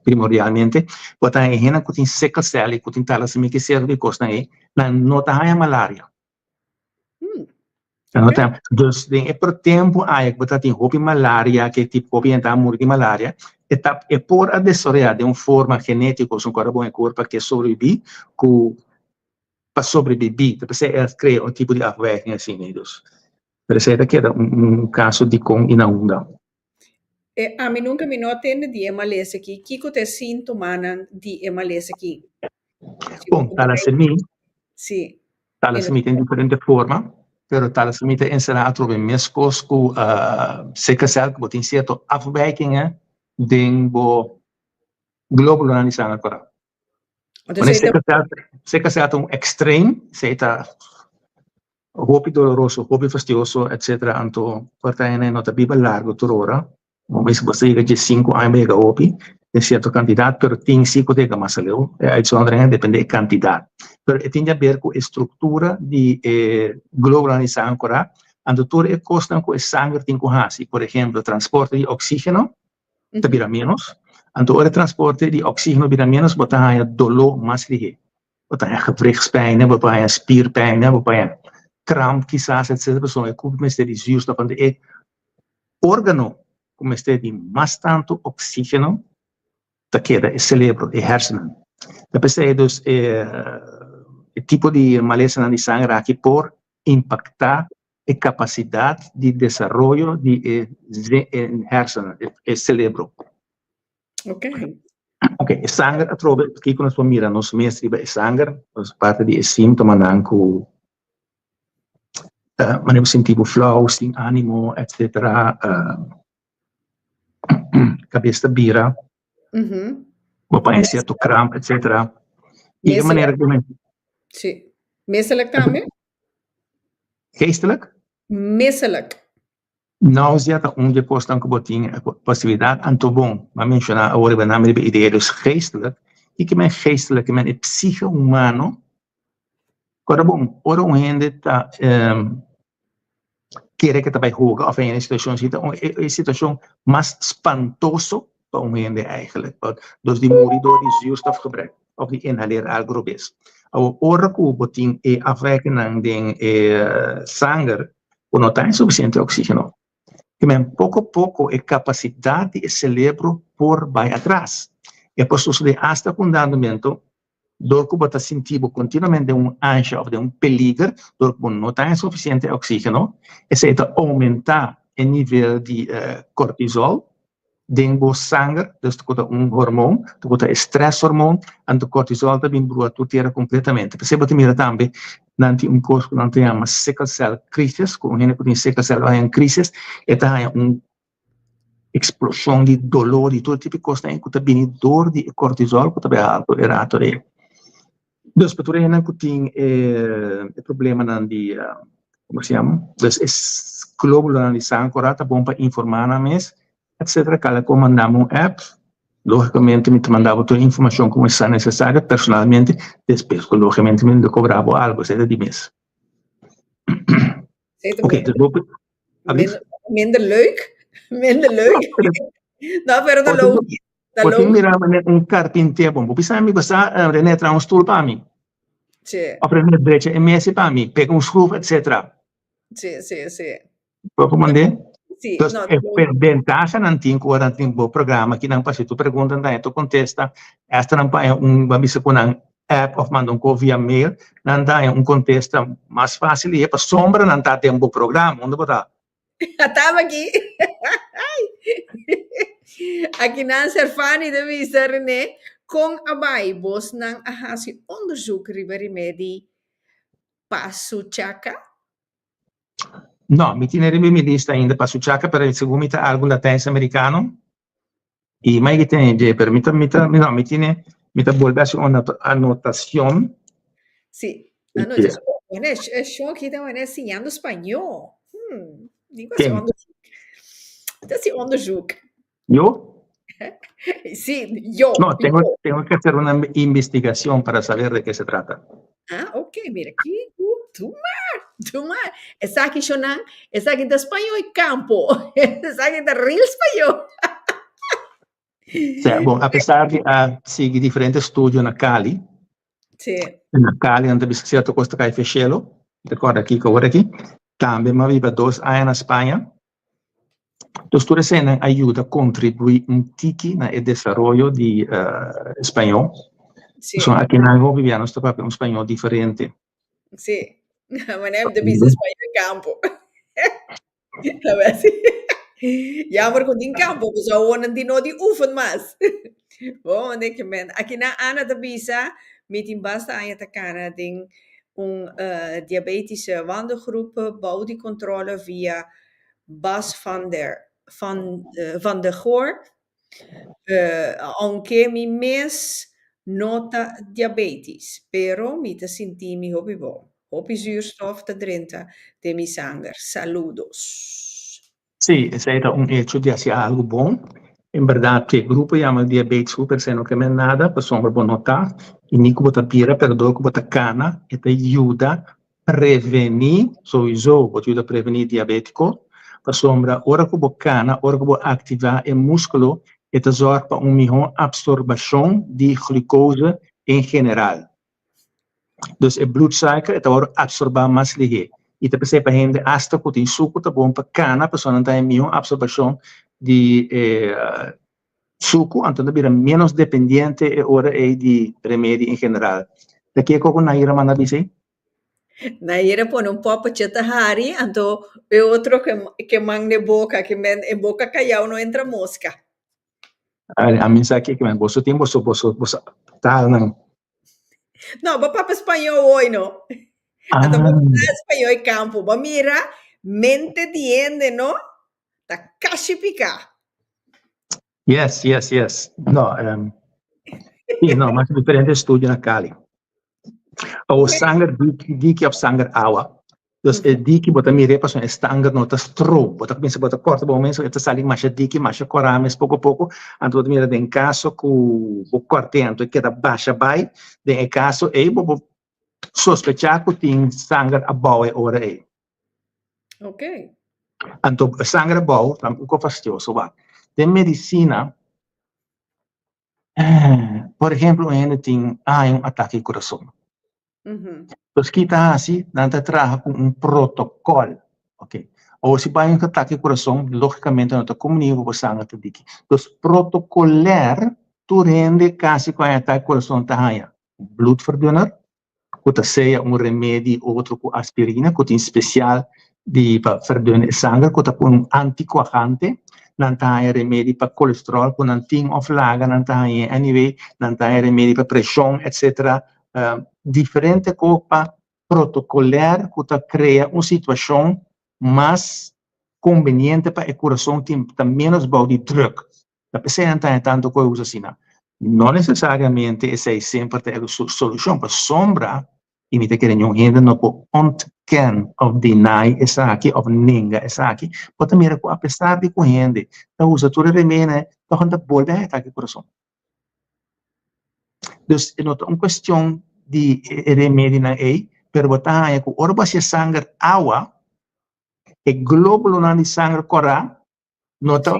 primordialmente, botar em rena que tem sickle cell e que tem talassemia que serve de costa aí, na nota há malária. Okay. Dus é por tempo aí que botar tem roupa malária, que tipo roupa entrar morrer de malária, é por a desoriar de uma forma genética, um corpo bom corpo que sobrevive, para sobreviver, para você criar um tipo de afwerking assim, né, dus. Percebe que era caso de com inaunda. A mim nunca me notem de MLS aqui. Que é sintoma de MLS aqui? Bom, talassemia, Sim. talassemia tem diferente forma, pero talassemia é encerrado em mescos com sickle cell, que tem certo afwijking do glóbulo na sangue agora. Quando sickle cell é um extreme, se está roupa doloroso, roupa fastidioso, etc. Anto, portanto, nota biba largo por hora. Mas você chega de 5 anos mega roupa, de certa quantidade, pero tem 5 de mais leu. Aí depende da quantidade. Pero tem a ver com a estrutura de glóbulo na sangue agora. Anto, tudo é custa com o sangue tem com hasi. Por exemplo, transporte de oxígeno, vira menos. Anto, o transporte de oxígeno vira menos, botar aí dolor mais ligero. Botar aí gewrichtspijn, botar aí spierpijn, botar aí cramp, quizás, etc. Pessoa é como este de justo quando é órgano como este de mais tanto oxígeno da queda é cérebro, é hersen. Depois é dos tipo de maleza na sangue aqui por impactar a capacidade de desenvolvimento de hersen, é cérebro. Okay. Ok, sangue a trova aqui quando nós mira nos mestres sangue, parte de síntoma não com manevo sentivo flow, sem ânimo, etc. Cabeça bira, papai certo cramp, etc. E a maneira que sim, menselijk também? Geestelijk? Menselijk. Náusea tá onde postam que botinha possibilidade anto bom, mas mencionar agora o nome de ideia dos geestelijk, e que men geestelijk, que men é psique humano, agora bom, ora um gente tá querer que também joga of in een situatie zit, een situatie mais espantoso para um gente eigenlijk. Dus die morido die zuurstofgebrek of die inhaleer algrobes. Ao ora que o botin é afwijking den sangue, o não tem suficiente oxígeno. Que men pouco a pouco a capacidade do cérebro por vai atrás. E por suceder hasta com andamento door que você sentir continuamente ansia ou peligro, door que não tem suficiente oxígeno, isso aumenta o nível de cortisol dentro do sangue, dus hormônio, stress hormônio, e o cortisol também brua tudo completamente. Você pode mirar também, nanti coisa que não chama sickle cell crisis, com gente que tem sickle cell em crisis, e tá explosão de dolor e todo tipo de coisa, que também dor de cortisol, que também é alto errado aí. Dus betul yang kuting problema nanti como se llama, dus es global nanti sancorata bom para informar na mes, etc. Cada comandamos app, logicamente me mandava toda a informação como está necessária personalmente, depois logicamente me cobrava algo, etc. de mes. Oké, dus loop minder leuk. Nou, pero da low. Porque mira carpinteiro bom, porque sabe basta René traz stoel para mim. Sim. Of René brecha MS para mim, pega schroef, etc. Sim. Pode mandar? Sim. Dus ventaja não tem quando tem bom programa que não passa tu pergunta daí tu contesta, esta não vai babisa com app of manda via mail, não dá contesta mais fácil e para sombra não tá tem bom programa, onde botar? Estava aqui. Aqui na Serfani de Mr. René, com a Baibos ng ahasi onderzoek remedy Pasuchaka? No, mi tiene mi lista ainda Pasuchaka per il segundo album latino-americano. Y mai que tiene, pero mi tiene vuelve a hacer una anotación. Sí, anotación. Bueno, yo aquí también enseñando español. Digo así, onderzoek. Dat is onderzoek. Yo? Sí, yo. No, tengo que hacer una investigación para saber de qué se trata. Ah, ok, mira aqui. Tumar. Essa aqui, Shonan, essa aqui da espanhol e campo. Essa aqui da real espanhol. O sea, bueno, a pesar de seguir diferentes estudios en Cali, Sim. en Cali, donde vi cierto costa que hay fechelo, recuerda aquí, ahora aquí, también me vivo 2 años en España. Entonces, tú recién ayuda a contribuir un tiki en el desarrollo de español. Sim. So, aquí en algo vivíamos un español diferente. Sim. Mas é de business espanhol e campo. A ver si. Jammer kung din campo, so wonen die no die oefen mas. Oh, nee, que men. Aqui na Ana da Bisa, met in basta aan je takana ding diabetische wandelgroep, bouw die controle via Bas van der Goor. Aunque mi mes nota diabetes, pero mi te senti mi hobby bo. Hobby zuurstof te drinken de mi sanger. Saludos. Sí, ese era un hecho de hacer algo bueno. En verdad, que el grupo llama diabetes super, se no que me nada, pues son por notar, y ni como te pira, pero do como te cana, y te ayuda a prevenir, sowieso, ayuda a prevenir diabético, pues sombra, ora como cana, ora como activar el músculo, y te zorga para una mejor absorción de glucosa en general. Dus el bloedsuiker, het wordt absorbar más ligero. E te percebe a gente hasta que tem suco tá bom para cana, a pessoa não tem melhor absorção de suco, então vira menos dependente agora de remédio em geral. Daqui a pouco na ira manda dizer? Na ira pone um pouco de tahari, então é outro que mangue boca, que em boca caiu não entra mosca. A mensagem que você tem, você tá não. Não, para espanhol hoje não. Então vamos para espanhol e campo. Vamos mira, mente tiende, não? Tá casi pica. Yes. No, sí, no, mas diferente estudio na Cali. O sangue diki of sangue água. Dus diki bota mire pa son sangue nota stro. Bota pensa bota corta bom menso eta sali masha diki masha corames pouco pouco. Anto mira den caso cu o cortento que da baixa bai, den caso e bo sospechar que tem sangue a boa ora e. Ok. Anto sangue boa, tam un po fastidioso va. Den medicina por ejemplo, tem um ataque ao coração. Então, que está assim, não trabalha com um protocolo, ok? Ou se vai um ataque ao coração, logicamente não está comunicando com o sangue que diz. Então, protocolar, tu rende quase com o ataque ao coração tá aí. Bloedverdunner, que seja remédio outro com aspirina, que tem especial para verdunner sangue, que é um anticoagante. Não tem remédio para colesterol, com não tem oflaga, não tem anyway, não tem remédio para pressão, etc. Diferente para protocolar, que cria uma situação mais conveniente para o coração ter menos body druk. A pessoa não tem tanto coisa assim. Não necessariamente essa é sempre a solução, para sombra, e me querem gente não pode ontken of deny essa aqui, of ninga essa aqui, pode mirar com apesar de com gente, então usa tudo remene, então anda volta a ataque coração. Dus é uma questão de remédio na ei, pero botar aí com orba se sangue água, e glóbulo na de sangue corá, nota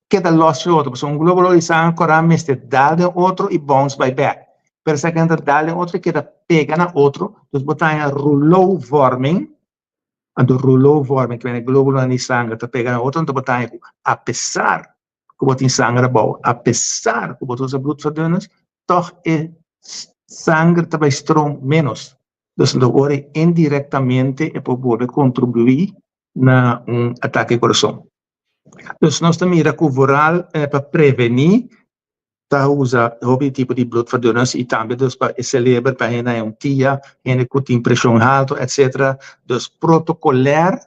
que da loss outro, porque um glóbulo de sangue corá meste dá de outro e bounce by back. Pero se que dale outro que pega na outro, dus botar em rouleau vorming, do rouleau vorming, que é glóbulo de sangue, pega na outro, então botar em, apesar que botar em sangue bom, apesar que botar os bloedverdunners, toch é sangue também stroom menos. Dus de ore indiretamente é poder contribuir na ataque ao coração. Dus nós também mira que o voral é para prevenir tá usa hobby tipo de bloedverdunners e também dus para celebrar para gente tia, gente que tem pressão alta, etc. Dus protocolar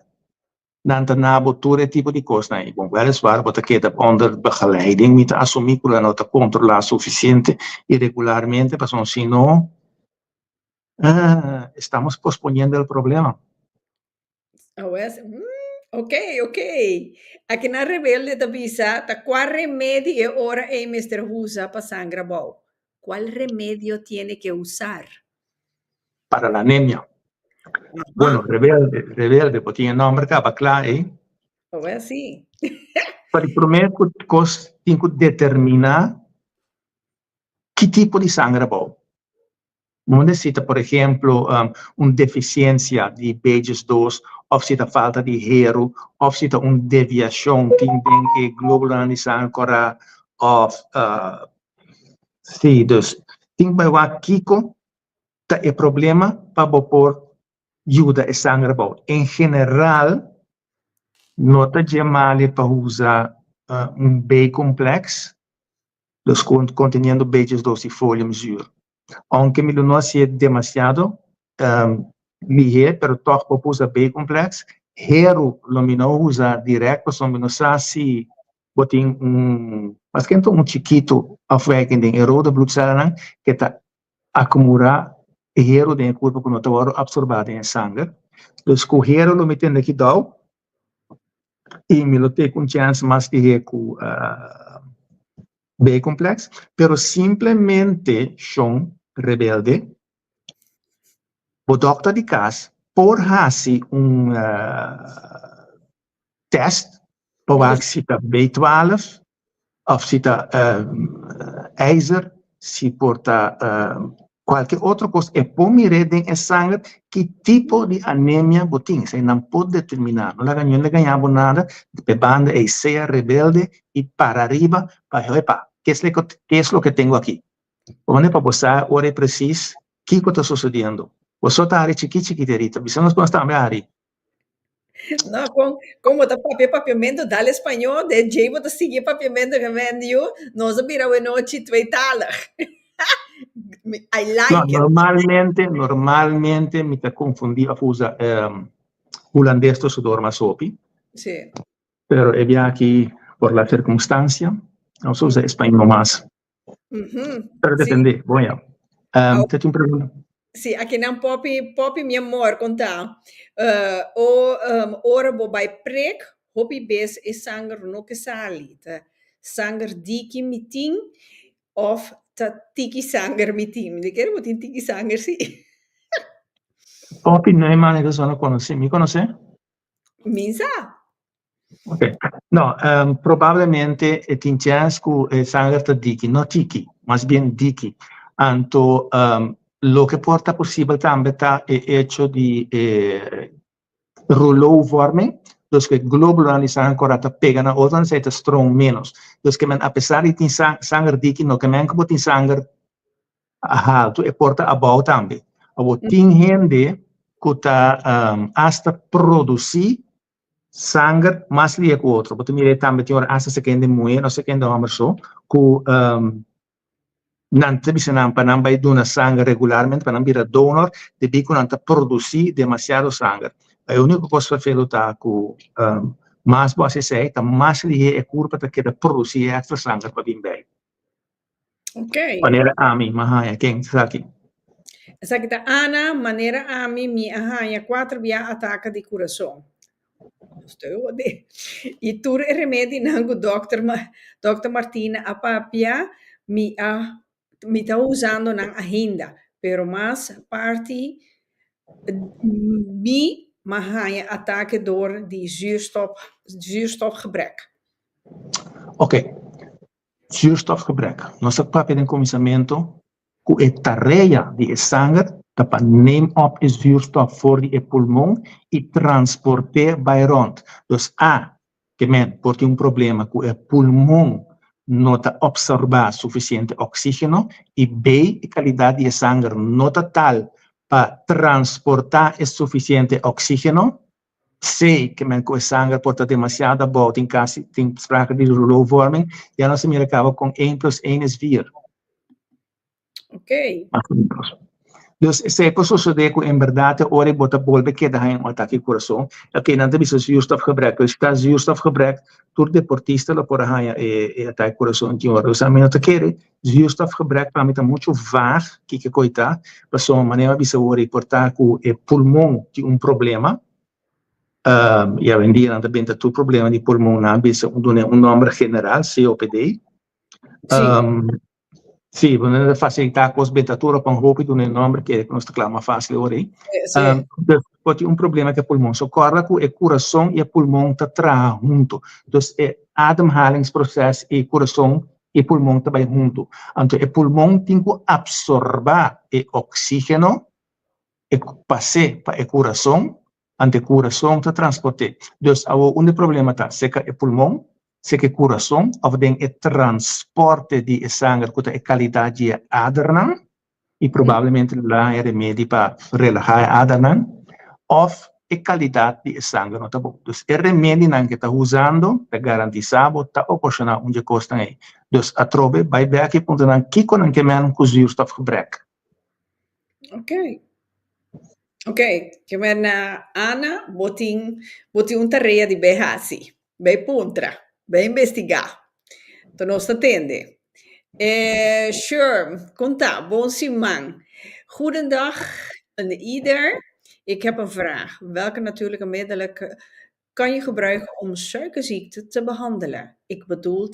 dan nabo todo tipo de coisa, né? Bom, weliswaar wat ik heb onder begeleiding met assumir que não te controlar suficiente e regularmente, porque senão estamos posponiendo el problema. Ok, ok. Aqui na Rebelde da Visa, tá qual remédio ora é Mr. usa para sangra bom? Qual remédio tiene que usar? para la anemia. Bueno, Ajá, rebelde, porque tiene nombre que va claro, ¿eh? ou é assim. Para el primer cosa, tengo que determinar qué tipo de sangre va. No necesita, por ejemplo, una deficiencia de BH2, o si te falta de hierro, o si te una deviación que tiene globulina de sangre, o sí, dus, tengo que ver Kiko, el problema para por ayuda a sangre. En general, no te llamarle para usar un B-complex, dus conteniendo BH2 y folium sur. Aunque me lo no sea demasiado ligero, pero toch puedo usar B-complex. Hero lo me no usa directo, son no sé si botin mas que un chiquito afwijking en rode bloedcellen que te acumula hero de cuerpo que no te va a absorber en sangre. Dus con hero lo meten aquí dao y me lo tengo un chance más de con B-complex, pero simplemente son rebelde. O dokter di casa por hacer un test para ver si está B12 o si está ijzer, si porta qualquer outra coisa. E por mirar em sangue que tipo de anemia botin. Você não pode determinar. Não ganhamos nada. De banda é ser rebelde e para arriba para epa, que é o que tenho aqui. Onde para você ora é preciso o que está sucedendo. Você está ali chiquitita, precisamos constar ali. Não, como tá papiamento dá espanhol, de jeito de seguir papiamento que vendeu, nós vira uma noite tweetalig. I like No, it. normalmente me te confundí a usa holandés to sudor masopi, Sí. pero aquí por la circunstancia, no se usa español más. Pero Sí. depende, bueno. Te tengo pregunta. Sí, aqui não popi mi amor, conta. Ora bo bij prik, hobby bes is sanger no que sali. Sanger diki meeting of ta tiki sanger meeting. De quero botin tiki sanger sí. Popi no hay manera que no conoce. ¿Me conoce? Minsa? Ok. No, probablemente tinchasco sanger ta diki, no tiki, más bien diki. Anto, lo que porta posible también está hecho de rouleau vorming, dus que globulina die ancora te pegan a otra se te strong menos. Dus que men a pesar de tin sanger diki no que men como tin sanger alto e porta abau también. Abo tin gente que ta hasta producir sanger más liek outro. Porque mire también tiene hasta se kende muy no se kende homer so que nante bisa nampa namba i dona sangue regularmente para nambira donor de bico nanta produzir demasiado sangue. A única coisa que fez tá com mais você sei tá mais ali é curva para que produzir extra sangue para bem bem. Ok. Maneira a mim, mas quem sabe? Essa aqui tá Ana, maneira a mim, mi arranha 4 via ataca de coração. Estou de. E tu remédio nango Dr. Martina a papia mi tá usando na agenda, pero mais parte mi arranha ataque door die zuurstofgebrek. Ok. Zuurstofgebrek. Nossa papia de comissamento que é tarefa de sangue para neem op is zuurstof voor die pulmão e transporteer bij rond. Dus A, que men porque um problema que o pulmão não está absorver suficiente oxígeno e B, a qualidade de sangue não está tal para transportar esse suficiente oxígeno. C, que men com sangue porta demasiada bout em caso tem sprake de rouleauvorming, e a nossa mira acaba com 1 + 1 = 4. Ok. Dus se può succedere che in verità ora bota bolbe che dà un attacco al corazon, che non deve essere zuurstofgebrek. Dus sta zuurstofgebrek, tur deportista lo por haya attacco al corazon que ora. Dus a mim te quer zuurstofgebrek para mim tá muito vago que coita, para sua maneira de se ora portar com o pulmão de um problema. E hoje em dia também tem todo problema de pulmão, um nome general, COPD. Sim, vamos facilitar com os betatura para um roupa de um nome que não está claro, mais fácil agora aí. Pode um problema que é pulmão, socorre que o coração e o pulmão tá junto. Então, é ademhalingsprocesso e coração e pulmão também junto. Então, o pulmão tem que absorver o oxígeno e passar para o coração, ante o coração te transporte. Então, o único problema tá, se que o pulmão, se que o coração, ou tem o transporte de sangue, com a qualidade de adrenaline, e provavelmente lá é remédio para relaxar a adrenaline, ou a qualidade de sangue não tá bom. Então, o remédio que está usando, para garantizar, está ocasionando onde custa aí. Então, a trobe, vai ver aqui, ponto não, que quando que men com zuurstofgebrek. Ok, que men Ana, botin tarefa de behasi, bem puntra, bem investigar. Então, nós atende. Sure, conta, bom man. Goedendag aan ieder. Ik heb een vraag. Welke natuurlijke middelen kan je gebruiken om suikerziekte te behandelen? Ik bedoel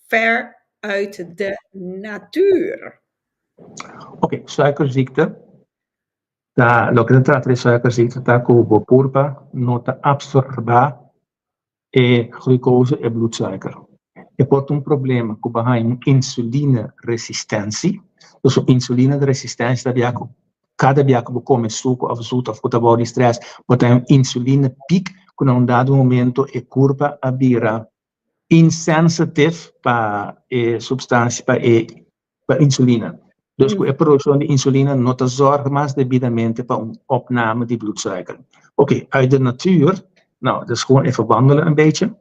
ver uit de natuur. Oké, suikerziekte. Lo que se trata de suikerziekte, está como purpa, nota absorba e glucose e bloedsuiker. E pode problema com a insulina resistência. Então, insulina resistência da cada vez que come suco ou zoet of com de stress, pode ter insulina pic, que num dado momento a curva vira insensitive para a substância, para insulina. Dus a produção de insulina não te zorga mais devidamente para opname de bloedsuiker. Oké, uit de natuur, nou, dat is gewoon even wandelen een beetje.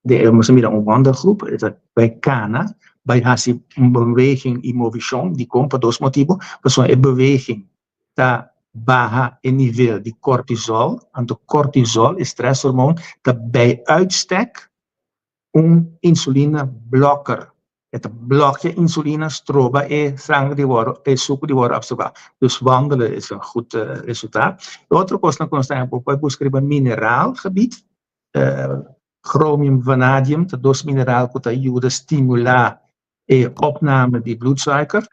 We moeten een wandelgroep, bij Kana, bij hasi beweging en motion, die komt por dos motivos, dus een beweging, dat baja het niveau de cortisol, en de cortisol, het stresshormoon, dat bij uitstek een insulineblokker. Het blokje insuline stroba en sangue die worden, suiker die worden absorbeerd. Dus wandelen is een goed resultaat. De andere kosten constant op beschreven mineraalgebied, chromium, vanadium, dat dos mineraal dat ajuda stimular en opname die bloedsuiker.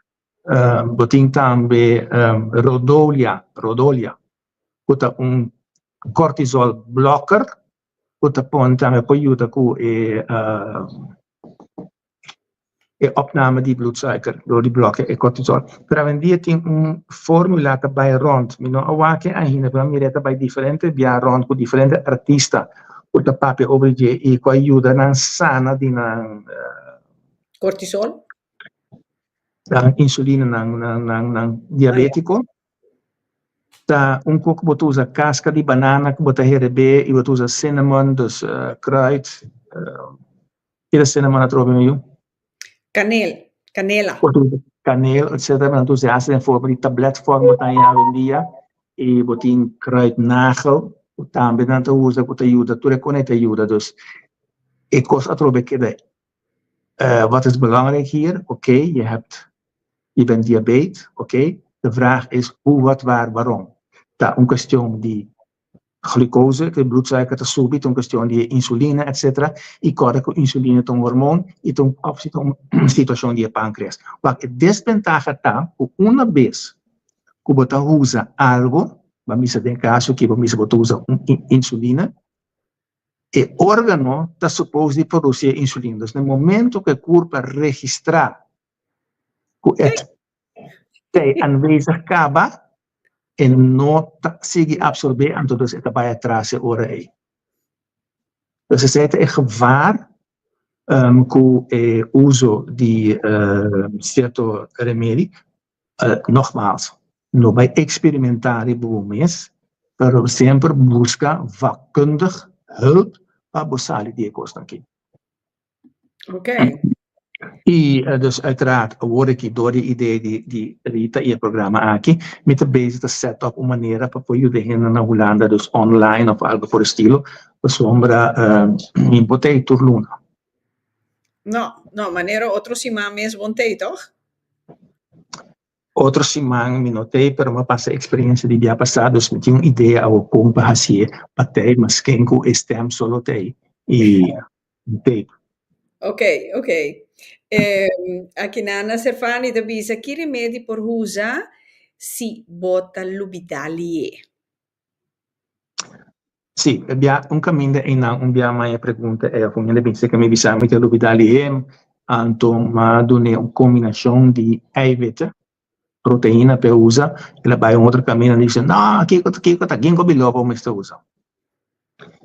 Betekent dan bij rhodolia, dat een cortisol blokker, dat dan ajuda e opname die bloedsuiker door die blokken e cortisol. Però vendie een formula bij rond, mino awake ahina, però mi reta bij differente via rond con differente artista, con la papia obrige e qua aiuta nan sana di nan cortisol, insulina nan diabetico. Da un coco botusa casca di banana, bota herebe, e botusa cinnamon, dus kruid. Ile cinnamon trovi meio. Canela. Kaneel, etc. Maar dan ze in vorm die tabletvorm dan ja vendia e botin kruidnagel, dan ben te usa com ajuda, tu reconhece ajuda dus. Ik kost atrobe que wat is belangrijk hier? Oké, je bent diabetes, oké. De vraag is hoe, wat, waar, waarom. Dat een kwestie die glucose, que bloedsuiker te subit, een kwestie die insuline, etc. E corre com insuline tom hormoon, e tom opzit om situação de pancreas. Wat het desventaja tá, uma vez que você usa algo, vamos dizer, caso que você usa insulina, e órgano está suposto de produzir insulina. No momento que o corpo registrar que é aanwezig acaba, e não sigue absorver, então het vai atrás ora aí. Dus het is een gevaar com o uso de certo remédio. Nogmaals, não vai experimentar e bom mês, pero sempre busca vakkundig hulp para buscar die kosten aqui. Ok. E dus uiteraard word ik door die idee die Rita in het programma aqui met de bezig te zetten op een manier para je degene na Holanda dus online of algo voor estilo sombra in botei turluna. No, manera otro si mami es bontei, toch? outro semana me notei, pero me passa a experiência de dia passado, me tinha uma ideia ao como fazer, patei, mas quem com estem solo tei. E tei. Ok, ok. Aqui na Ana Serfani da Bisa, que remédio por usa si bota l'ubidalie? Sì, abbiamo un cammino e non abbiamo mai pregunta e quindi penso che mi bisogna che lo vedali ma donne una combinazione di eiwitten, proteïna per usa e la bij een ander cammino dice no, kiko ginkgo biloba meeste usa.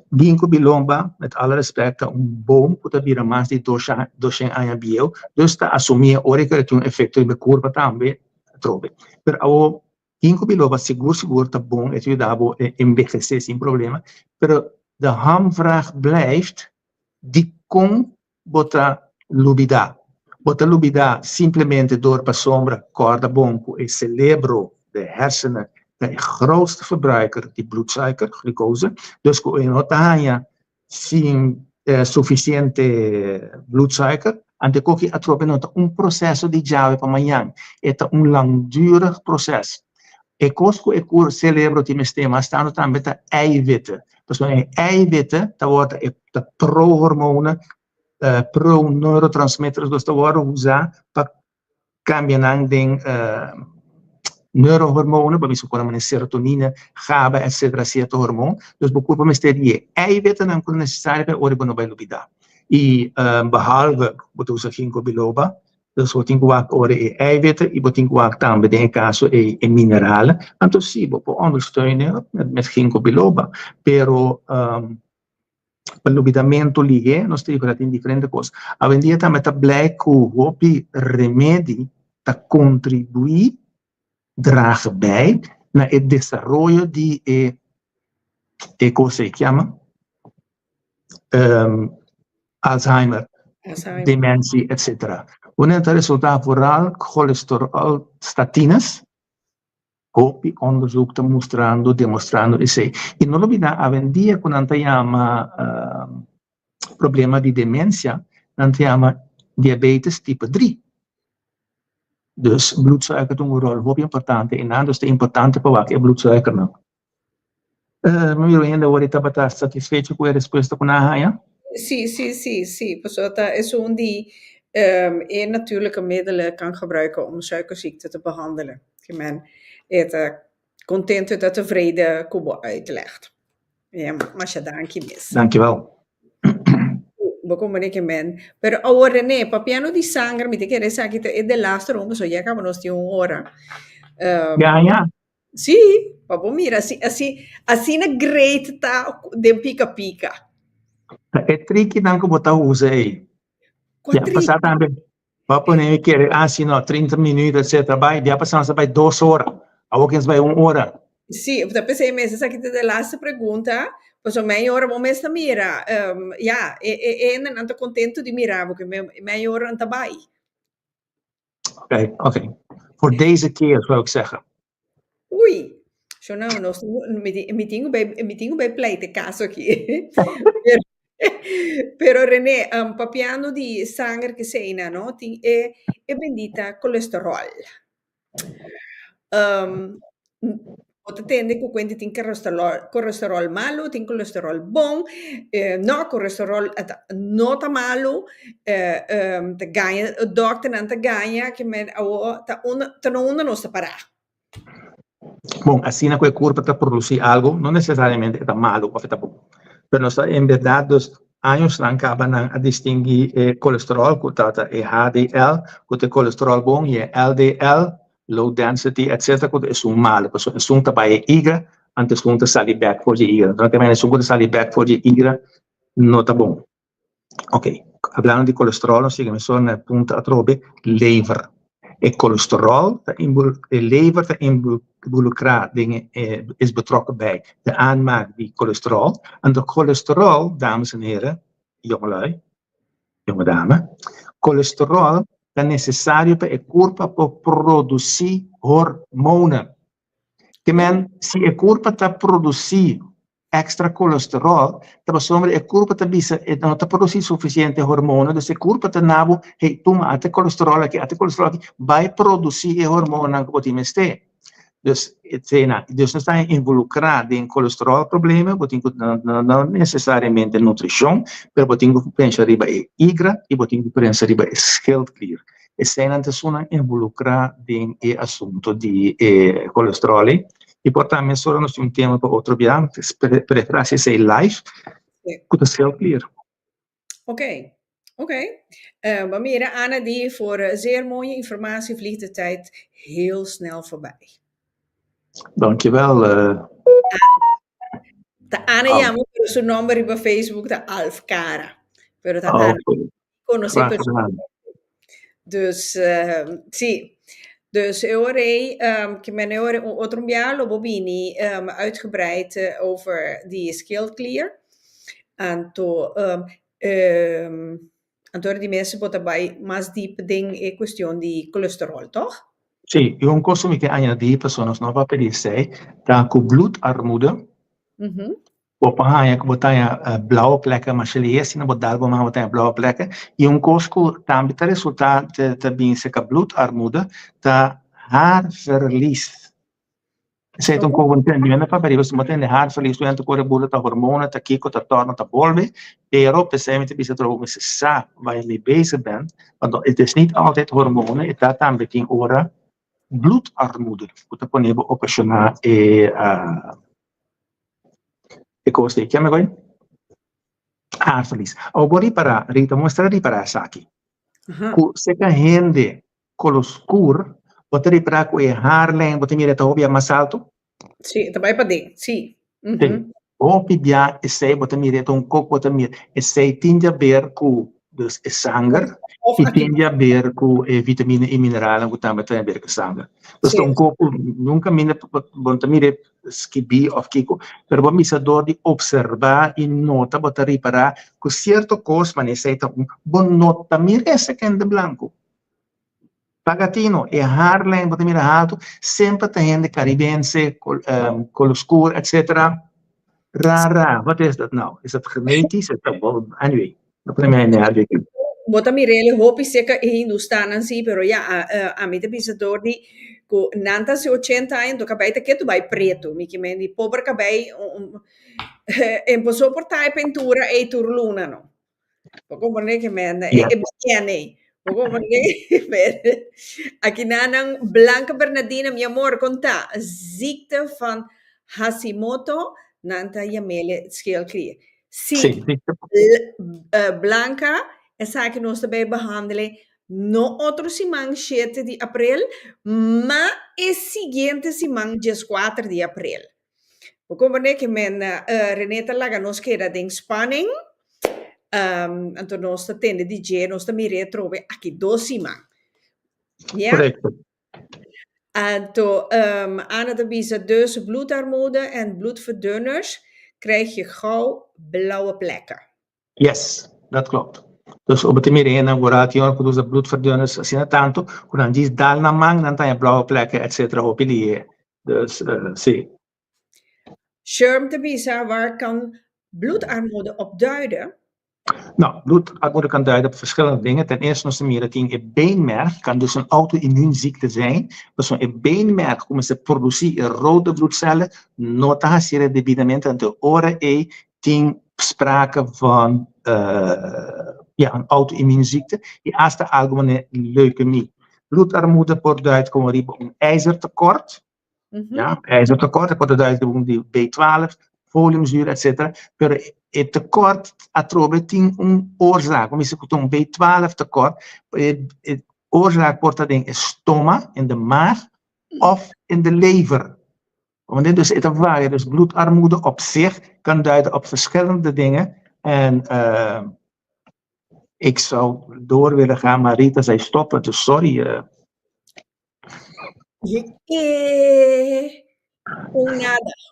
Ginkgo biloba, met alle respect, een boom puta bira mas di docen anja bio, dus ta assumia ore che un effetto di curva tambe trobe. Per avo ginkgo biloba seguro ta bom et dabo envejecer sin problema, pero de hamvraag blijft die kon bota lubida. Bota lubida simplesmente door per sombra corda bonco e cerebro, de hersenen, de grootste verbruiker die bloedsuiker, glucose. Dus in otanya sin sufficiente bloedsuiker, ante koki atrope nota un processo di jave pa manhã. Eta un langdurig proces. E cosco e cur cerebro ti mestema stanno também ta eiwitten. Dus wanneer eiwitten, dan wordt de pro-hormonen, pro-neurotransmitters, dus dat worden usados para cambiar de neurohormonen, bijvoorbeeld serotonine, GABA, etc. certo hormoon. Dus bijvoorbeeld met die eiwitten dan kunnen necessário bij oribano bij lubida. E behalve, wat usa ginkgo biloba, dus wat in guac ore e eiwitten, e wat in guac também in caso e mineralen. Anto sì, può ondersteunen met ginkgo biloba, pero per l'ubidamento lì, non stiamo parlando di differenti cose. A vendita também ta black hopi remedi ta contribui dragen bij naar het desarrollo di ¿cómo se llama? Alzheimer, dementie, etc. Wanneer het resultaat vooral cholesterol statines, hopi onderzoek te demonstrando esse. E non lo vediamo a vendia con antayama problema di dementia, antayama diabetes type 3. Dus bloedsuiker doen een rol, heel importante. En dan dus de importante para que bloedsuiker não. Meu ainda hoje estava satisfeito com a resposta com a Haya? Sì. Passata is zo'n die natuurlijke middelen kan gebruiken om suikerziekte te behandelen. Men het content dat tevreden kubo uitlegt. Ja, maar je dankie mis. Dankjewel. Pero ahora René, papiano di sangre, mi te quieres saber que es de last room, so ya acabamos de una hora. Ja. Sí, papo, mira, así na great ta de pica. É tricky dan que botar usa aí. Já passar também. Papo nem quer, assim, não, 30 minutos, etc. Vai, já passamos para 2 horas. Alguém vai 1 hora. Sí, eu pensei mesmo, essa aqui é a last pergunta. Pues meia hora vamos esta mira. Não estou contente de mirar, porque meia hora não está bem. Ok. Voor deze keer zou ik zeggen. Ui, zo nou, me tenho bem pleite caso aqui. Pero René, papiano di sangue che sei, no? È bendita colesterol. Wat tende que quando tem colesterol malo, tem colesterol bom, no colesterol não tá malo, te ganha, o dokter não te ganha, que me tá não nos parar. Bom, assim na curva para produzir algo, não necessariamente é malo ou é bom. Mas em verdade, os anos não acabam a distinguir colesterol, que é HDL, que é colesterol bom, e é LDL, low density, etc. is un male, dus een soort bij igra, en een soort sali back voor je igra. Dan kan je een soort sali back voor je igra, nota bom. Ok, hablando di colesterol, sigue me sono nel punto a trobe lever. E colesterol, de lever te involucra dingen is betrokken bij de aanmaak die colesterol. En de colesterol, dames en heren, jongelui, jonge dame, colesterol é necessário para o corpo produzir hormonen. Que men, se o corpo está produzindo extra colesterol, dat sommige e curva te bisa e non te produci sufficiente hormonen, dus e curva te nabo hey tu ma ate colesterol aqui vai produzir e hormonen que botim este. Dus dus não está involucrado em colesterolproblemen, botim não necessariamente nutrição, mas botim pensa riba e igra e botim pensa riba e schildklier. E zijn antes involucrado em e assunto de colesterol. E portanto, só nós temos tema para outro dia, preferência sei live, com o schildklier. Oké. Maar mira, Anna, die voor zeer mooie informatie vliegt de tijd heel snel voorbij. Dankjewel. Ta Anna llamo por su nombre por Facebook de Alf Cara. Pero ta Anna conocí personalmente. Dus sì. Dus orei che me ne ore otro bialo bobini uitgebreid over die Schildklier. En to Antwoorden die mensen wat daarbij más diep ding e kwestion die cholesterol, toch? Sì, io un corso che añadir sono nova per il 6, da cu bloedarmoede. Op een botanya blauwe plekken, maar je leest in een bodalbo maar botanya blauwe plekken. Je een kosko tam het resultaat te binse ka bloedarmoede, ta haarverlies. Zij toen komen ten die ene paperi was meteen de haarverlies, toen te koren boelen ta hormonen, ta kiko, ta torno, ta bolwe. Pero pesem te bisa trouwen met sa waar je mee bezig bent, want het is niet altijd hormonen, het gaat dan betekent ora bloedarmoede. Moet je even optioneren cosa si chiama poi? Haarverlies. Oggi para Rita mostra riparar aqui. Se a gente coloscur, pode reparar com a haarlijn, pode mirar a mais alto? Sim, também pode, sim. O pibia e sei pode mirar coco pode mirar e sei tinha ver com dus e sangue e tinha ver com vitamina e mineral que também tem ver com sangue. Dus coco nunca mina pode mirar skibi of kiko, pero vamos a de observar y nota, bota reparar que cierto cosa, man, ese bon nota, mira ese que es de blanco. Pagatino, e haarlijn, bota mira alto, sempre te gente caribense, coloscur, etc. Rara, wat is dat nou? Is dat genetisch? Anyway, dat primeiro energia. Bota mirele, hoop is zeker Hindustan, sim, pero ja, a mim te pensador de com nantas e 80 anos, acabei de que tu vai preto, me que me de pobre acabei empezou por tai pintura e turluna não. Como né que me é bem como né aqui nanang Blanca Bernardina, meu amor, conta ziekte van Hashimoto, nanta Yamele Schildklier. Sim, Blanca, essa que nós também behandelen. No otro simán 7 de abril, mas é seguinte simán 4 de abril. Como é que men Renata laga nos queda de spanning, então nós tende DJ, nós também retrove aqui 2 simán. Ja? Correcto. Então, aan het bisa dus bloedarmoede en bloedverdunners krijg je gauw blauwe plekken. Yes, dat klopt. Dus op het meer inauguratie, ook dus bloedverdunners, als je het tanto, dan die dal na mang, dan heb je blauwe plekken, et cetera, op die. Dus, zie. Sherm te bisa, waar kan bloedarmoede op duiden? Nou, bloedarmoede kan duiden op verschillende dingen. Ten eerste, als meer een beenmerg kan dus een auto-immuunziekte zijn. Dus een beenmerg, como se produceren rode bloedcellen, nota se debidamente aan de oren ting sprake van een auto-immuunziekte. Die eerste algemene leukemie. Bloedarmoede wordt duid como een ijzertekort. Ja, ijzertekort, dat wordt duid die B12, foliumzuur, etc. Maar het tekort atrobe een oorzaak. Om een B12 tekort, het oorzaak wordt dat in het stoma, in de maag of in de lever. Want dus het waar, dus bloedarmoede op zich kan duiden op verschillende dingen. En ik zou door willen gaan, maar Rita zei stoppen, dus sorry.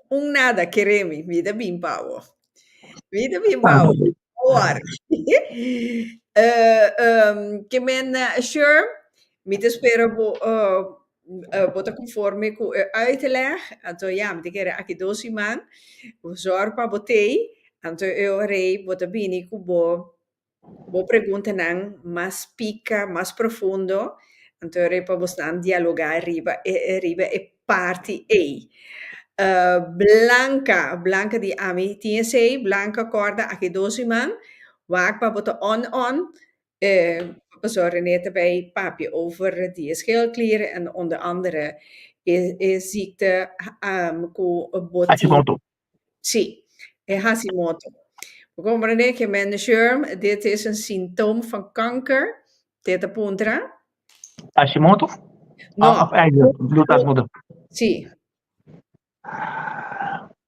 Un nada, queremi, vida bem pau. Vida bem pau. Or. Que men, sure, me te espero bota conforme com uitleg, então ja, me quer aqui doce man, o zorg para botei, então eu rei bota bini com bo pergunta não, mais pica, mais profundo, então eu rei para você dialogar riba e parte aí. Blanca di ami TSA, Blanca corda aqui doce man, waar para bota on, professor René erbij papje over die schildklieren en onder andere is ziekte Hashimoto. Sì, è Hashimoto. Come René che manager, dit is een symptoom van kanker. Dit apunta. Hashimoto? No, Of eigenlijk bloedarmoede. Sì.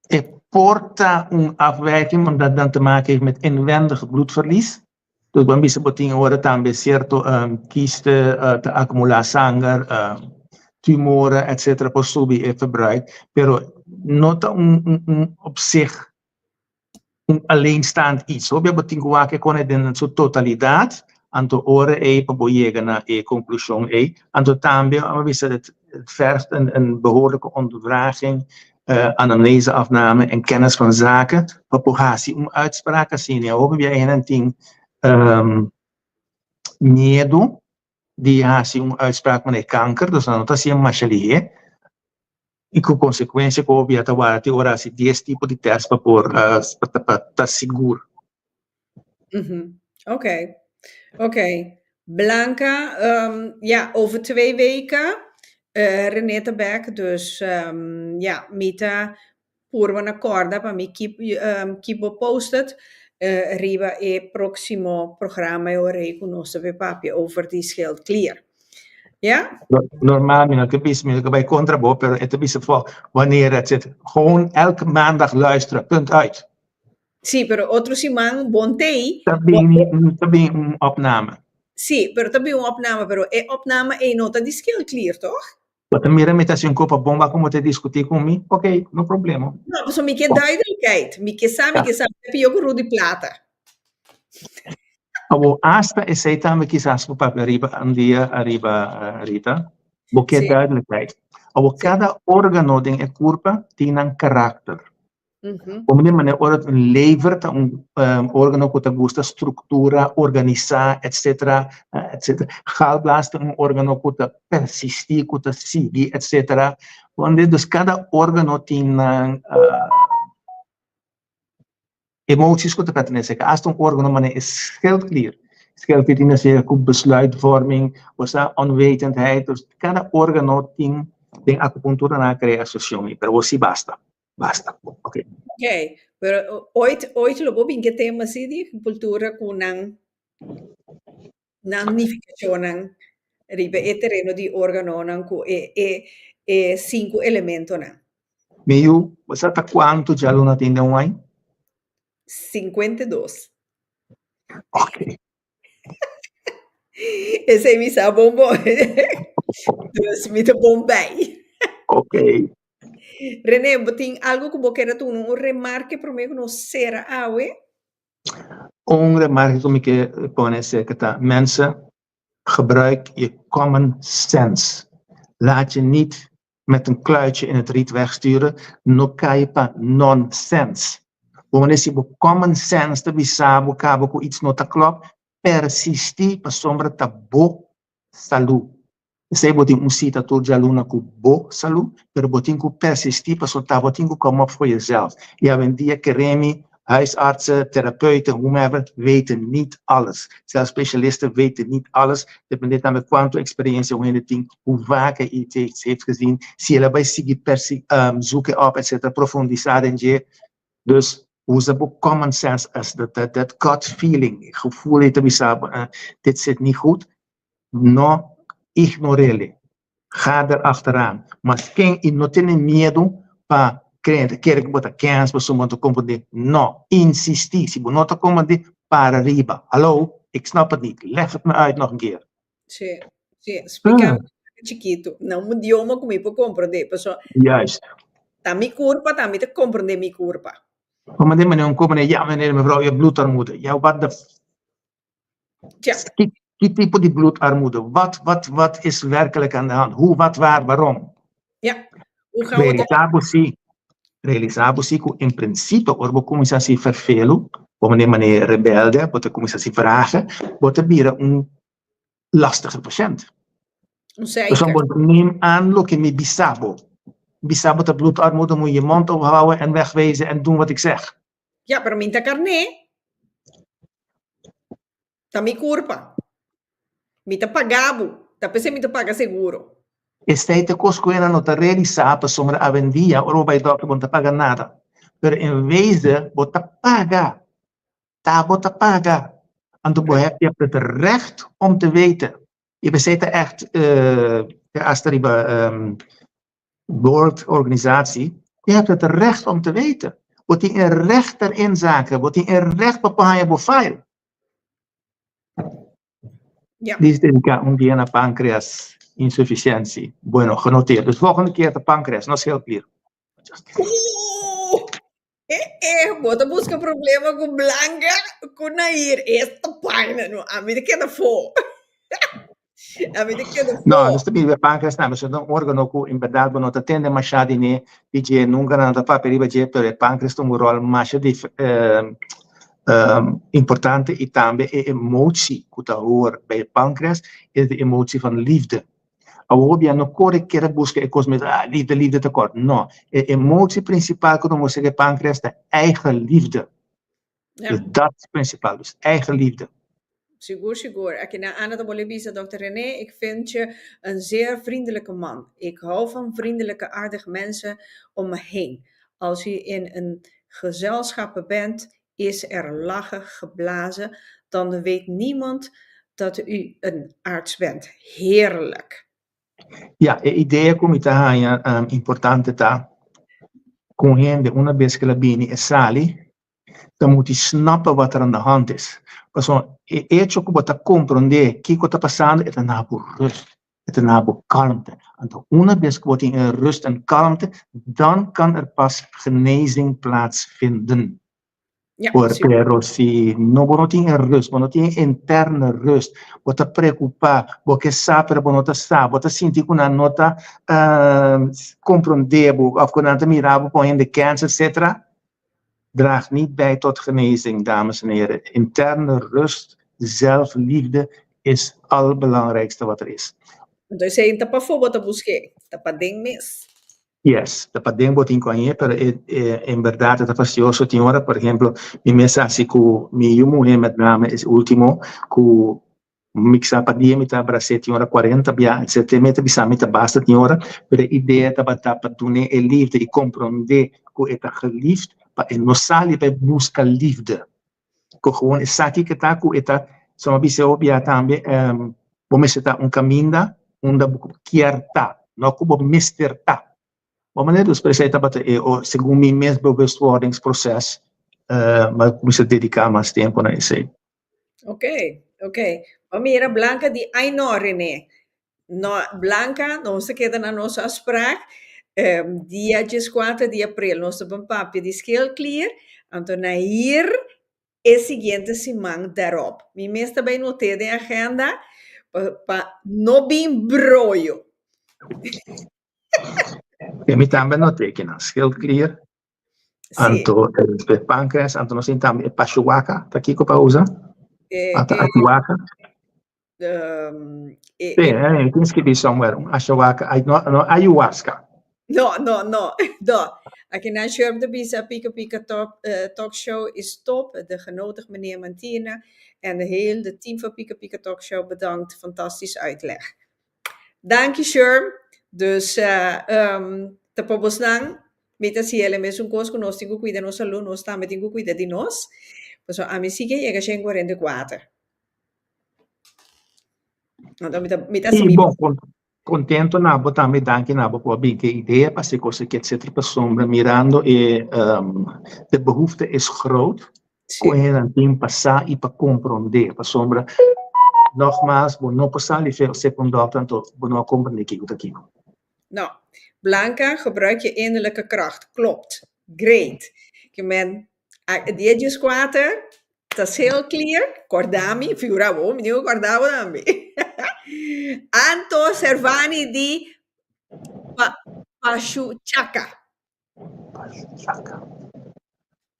Het porta een afwijking omdat dan te maken heeft met inwendig bloedverlies. Dus dan bisa boting ora tambe cierto kiste te accumula sanger, tumoren, etc. Posubi e verbruik. Pero nota op zich een alleenstaand iets. Obje boting wake kon het in zijn totaliteit. Anto ore e po llegar na e conclusión e. Anto tambe, maar bisa het vergt een behoorlijke ondervraging. Anamneseafname en kennis van zaken, propagatie om uitspraken zien. Ja, ook bij een ding miedo, die haast om uitspraak met kanker, dus dan dat is een machelie. E com consequência que houve até agora tem oração 10 tipos de testes para estar seguro. Oké. Blanca, ja, over 2 weken. Renate Beck, dus ja, Mita Purvana Corda, para mi keep posted. Riba e proximo programma e ore conosce per papje over die schildklier. Ja? Normaal, ik ben bij contrabo, maar het is voor wanneer het zit. Gewoon elke maandag luisteren, punt uit. Sì, però otro simang bontei. Dat ben een opname. Sì, però dat een opname, però è opname e nota di schildklier, toch? Wat een meer met als je een koop bomba komt te discussiëren con me, oké, no probleem. No, maar zo mi che duidelijkheid, mi che sa, heb je ook Rudy Plata. Abo hasta esse também quizás por papel arriba Rita, porque duidelijkheid. Abo cada órgano den e curva tem een karakter. Op die manier wordt het levert een órgano que te gusta structura, organizar, etc. Galblaas een órgano que te persistir, que te seguir, etc. Want dus cada órgano tem emoties que te pertenecen. Als een órgano maar is schildklier. Schildklier is een besluitvorming, of onwetendheid. Dus cada órgano tem acupuntura na criação. Pero você basta. Ok. Pero ooit lo bob in que tema si di cultura con nanificazione ribe e terreno di organo nanku e 5 elemento na. Meio, você tá quanto já luna tem de wine? 52. Ok. Esse mi sa bombo. Dus mi te bombay. Ok. René, boting algo que boquera tu un remarque por me conocer awe? Een remarque kom ik pone dat mensen gebruik je common sense. Laat je niet met een kluitje in het riet wegsturen. No caipa nonsense. Wanneer je common sense te bisabo cabo ko iets nota klopt, persisti pa sombra tabo salu. Sei botin usita turja luna ku bo salu, pero botin ku persisti pa solta botin ku kom op voor jezelf. Ja, wenn die keremi huisartsen, therapeuten, whomever, weten niet alles. Zelfs specialisten weten niet alles. Depende aan de quanto experiência hoe het ding, hoe vaak hij iets heeft gezien. Zie je bij zich zoeken op, etc. Profundizar en je. Dus hoe ze ook common sense is, dat gut feeling, gevoel heeft dit zit niet goed. No, ignorele. Ga er achteraan. Maar quem no tiene miedo pa quer que bota cans para someone te compreender. No, insistie. Si não te compreender, para arriba. Hallo, ik snap het niet. Leg het me uit nog een keer. Sì, spiegami chiquito. Não un idioma come può comprendere. Juist. Tammi curpa, tammi te comprende mi curpa. Maar meneer, ja meneer, mevrouw, je hebt bloedarmoede. Ja, wat de... Die type die bloedarmoede. Wat is werkelijk aan de hand? Hoe, wat, waar, waarom? Ja, hoe gaan we dat? Realizar-se que, em princípio, orbo começar a se vervelo, op een manier rebelde, wat começar a se vragen, wat bira lastige patiënt. Dus dan wordt neem aan, lo que me bisabo. Bisabo de bloedarmoede, moet je mond ophouden en wegwezen en doen wat ik zeg. Ja, pero minta carne. Tá mi culpa. Mita pagabo. Tá pensando mita paga seguro. Esteite coscoena no te realizar sobre a vendia, ou vai dar que te paga nada. Pero em vez de bota paga, tá bota paga. En dan heb je het recht om te weten. Je bezit echt, als er een woordorganisatie, je hebt het recht om te weten. Wordt die een recht erin zaken, wordt die een recht bepalen op file. Ja. Die is dedicaat om die naar pancreas. Insufficiëntie. Bueno, genoteerd. Dus volgende keer de pancreas, no heel clear. Bota busca problema com Blanca, com Nair. Esta página, no, a mim de que for. A mim de que for. No, dus de pancreas, nou, dus een organo que inderdaad beno te tende machado ne, die nunca na da papel riba per el pancreas tem rol macho di importante e também a emotie que está hoor bij het pancreas is de emotie van liefde. Al je no corre quer buscar e cos met liefde tekort. No, de emotie principaal que nós zeggen pancreas de eigen liefde. Ja. Dus dat is principaal, dus eigen liefde. Sigur. Aqui na Ana da Bolivia, Dr. René, ik vind je een zeer vriendelijke man. Ik hou van vriendelijke, aardige mensen om me heen. Als je in een gezelschap bent, is er lachen, geblazen, dan weet niemand dat u een arts bent. Heerlijk. Ja, de idee come te importante ta con gente una vez que la bini e sali, dan moet je snappen wat er aan de hand is. Persoon, hecho que bota comprender que está passando é na rust, é na kalmte. En una vez que je in rust en kalmte, dan kan er pas genezing plaatsvinden. Ja, pero si no tiene rust, no tiene interna rust, te preocupa, porque sabe, te sabe, te siente que una nota comprender, of que una mirar de cancer, etc., draagt niet bij tot genezing, dames en heren. Interne rust, zelfliefde is het allerbelangrijkste wat er is. Dus je hebt een voorbeeld te buscar, dat ding mis. Yes, da podem botar em conhecer, pero em verdade da facioso senhora, por exemplo, mi mensagem com mi mulher met name is último, com mixa padia mita bracet senhora 40 bia, certamente bisa mita basta senhora, pero a ideia da batapa doen é liefde e compreender que é geliefd, para não sair para buscar liefde. Que gewoon is saki que tá com eta, só bisa obia também, vamos estar caminho onde quer tá, não como mister tá. Maar dus precies dat según mi mes bewustwordingsproces, maar ik moest dedicar mais tempo na esse. Ok. Maar mira, Blanca die no René. No, Blanca, não se queda na nossa afspraak. Dia 4 de abril, nós temos papel de skill clear. Então, hier é seguinte semana daarop. Mi mes também notei de agenda para não bem broio. E mi também notei que na skill clear, anto el pancreas, anto nós também é pachuaca, tá aqui com pausa. Ayahuasca. Sim, tem que be somewhere. Ayahuasca, no ayahuasca. No. Aqui na Sherp de Bisa Pika Talk Show is top. De genodigd meneer Martina en de hele team van Pika Talk Show bedankt. Fantastisch uitleg. Dank je, Sherp. Dus, te podemos nang, mita si ele mes un cos que nos tengo cuida nos salud, nos está me tengo cuida de nos. Pues a mí sí que llega a 44. Então, mita si bom, contento na botar me danke na boa bem que ideia para se coisa que etc para sombra mirando e de behoefte is groot. Com een team passar e para compreender para sombra. Nogmaals, não passar ali veel secundair tanto não compreender que o aqui. Nou, Blanca, gebruik je innerlijke kracht. Klopt. Great. Je bent 4, tas heel clear. Cordami, figuravo, mi dico guardavo dammi. Anto Servani di Pashuchaka.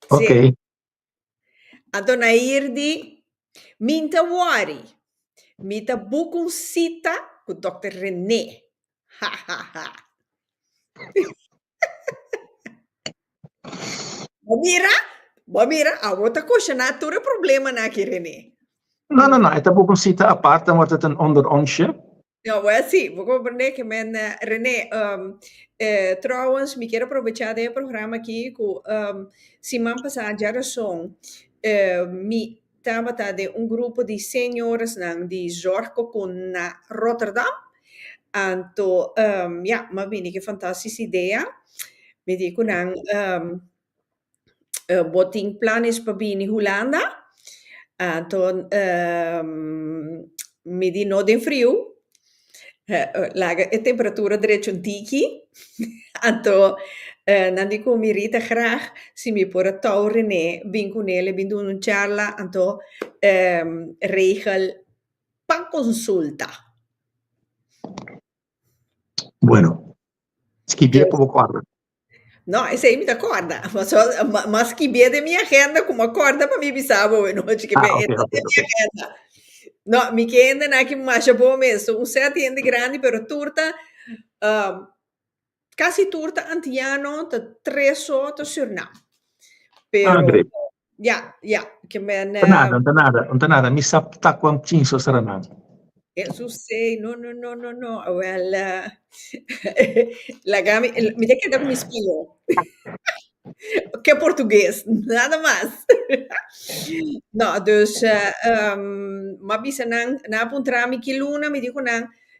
Ok. Sì. Anto Nair di Mintawari. Mita Bukun Sita con Dr. René. Ha ha ha. Mira, a outra coisa natura problema na aqui, René. No, het heb ook een site apart, dan wordt het een onder onsje. Ja, well, sim, vou compreender que men, René, trouwens, me quero aproveitar do programa aqui, que semana passada já me estava de grupo de senhoras de zorg na Rotterdam. Então, ja, maar vind ik een fantastische idee. Me digo, boting planos para vir em Holanda. Então, me di no den frio. Laga a temperatura direito um tiki. Então, dan dico mi rita graag si mi por a touw René, bin con ele, bin doen een charla, então regel pan consulta. Bueno, esquivia como guarda. No, esse aí me dá corda. Mas que bem de minha agenda, como acorda para mim bisavo, não que bem Okay. minha agenda. No, mi agenda na que mais bom mesmo. Um set ende grande, pero turta, quase turta antiano, de 3 horas sur na. Pero, great. ja, que men... Nada. Mi sap takwam chinso saranang. Eso sei, no. Well, la gami, me tem que dar com espanhol. Que português, nada mais. No, dus, maar bisa na apuntrami que luna, me dijo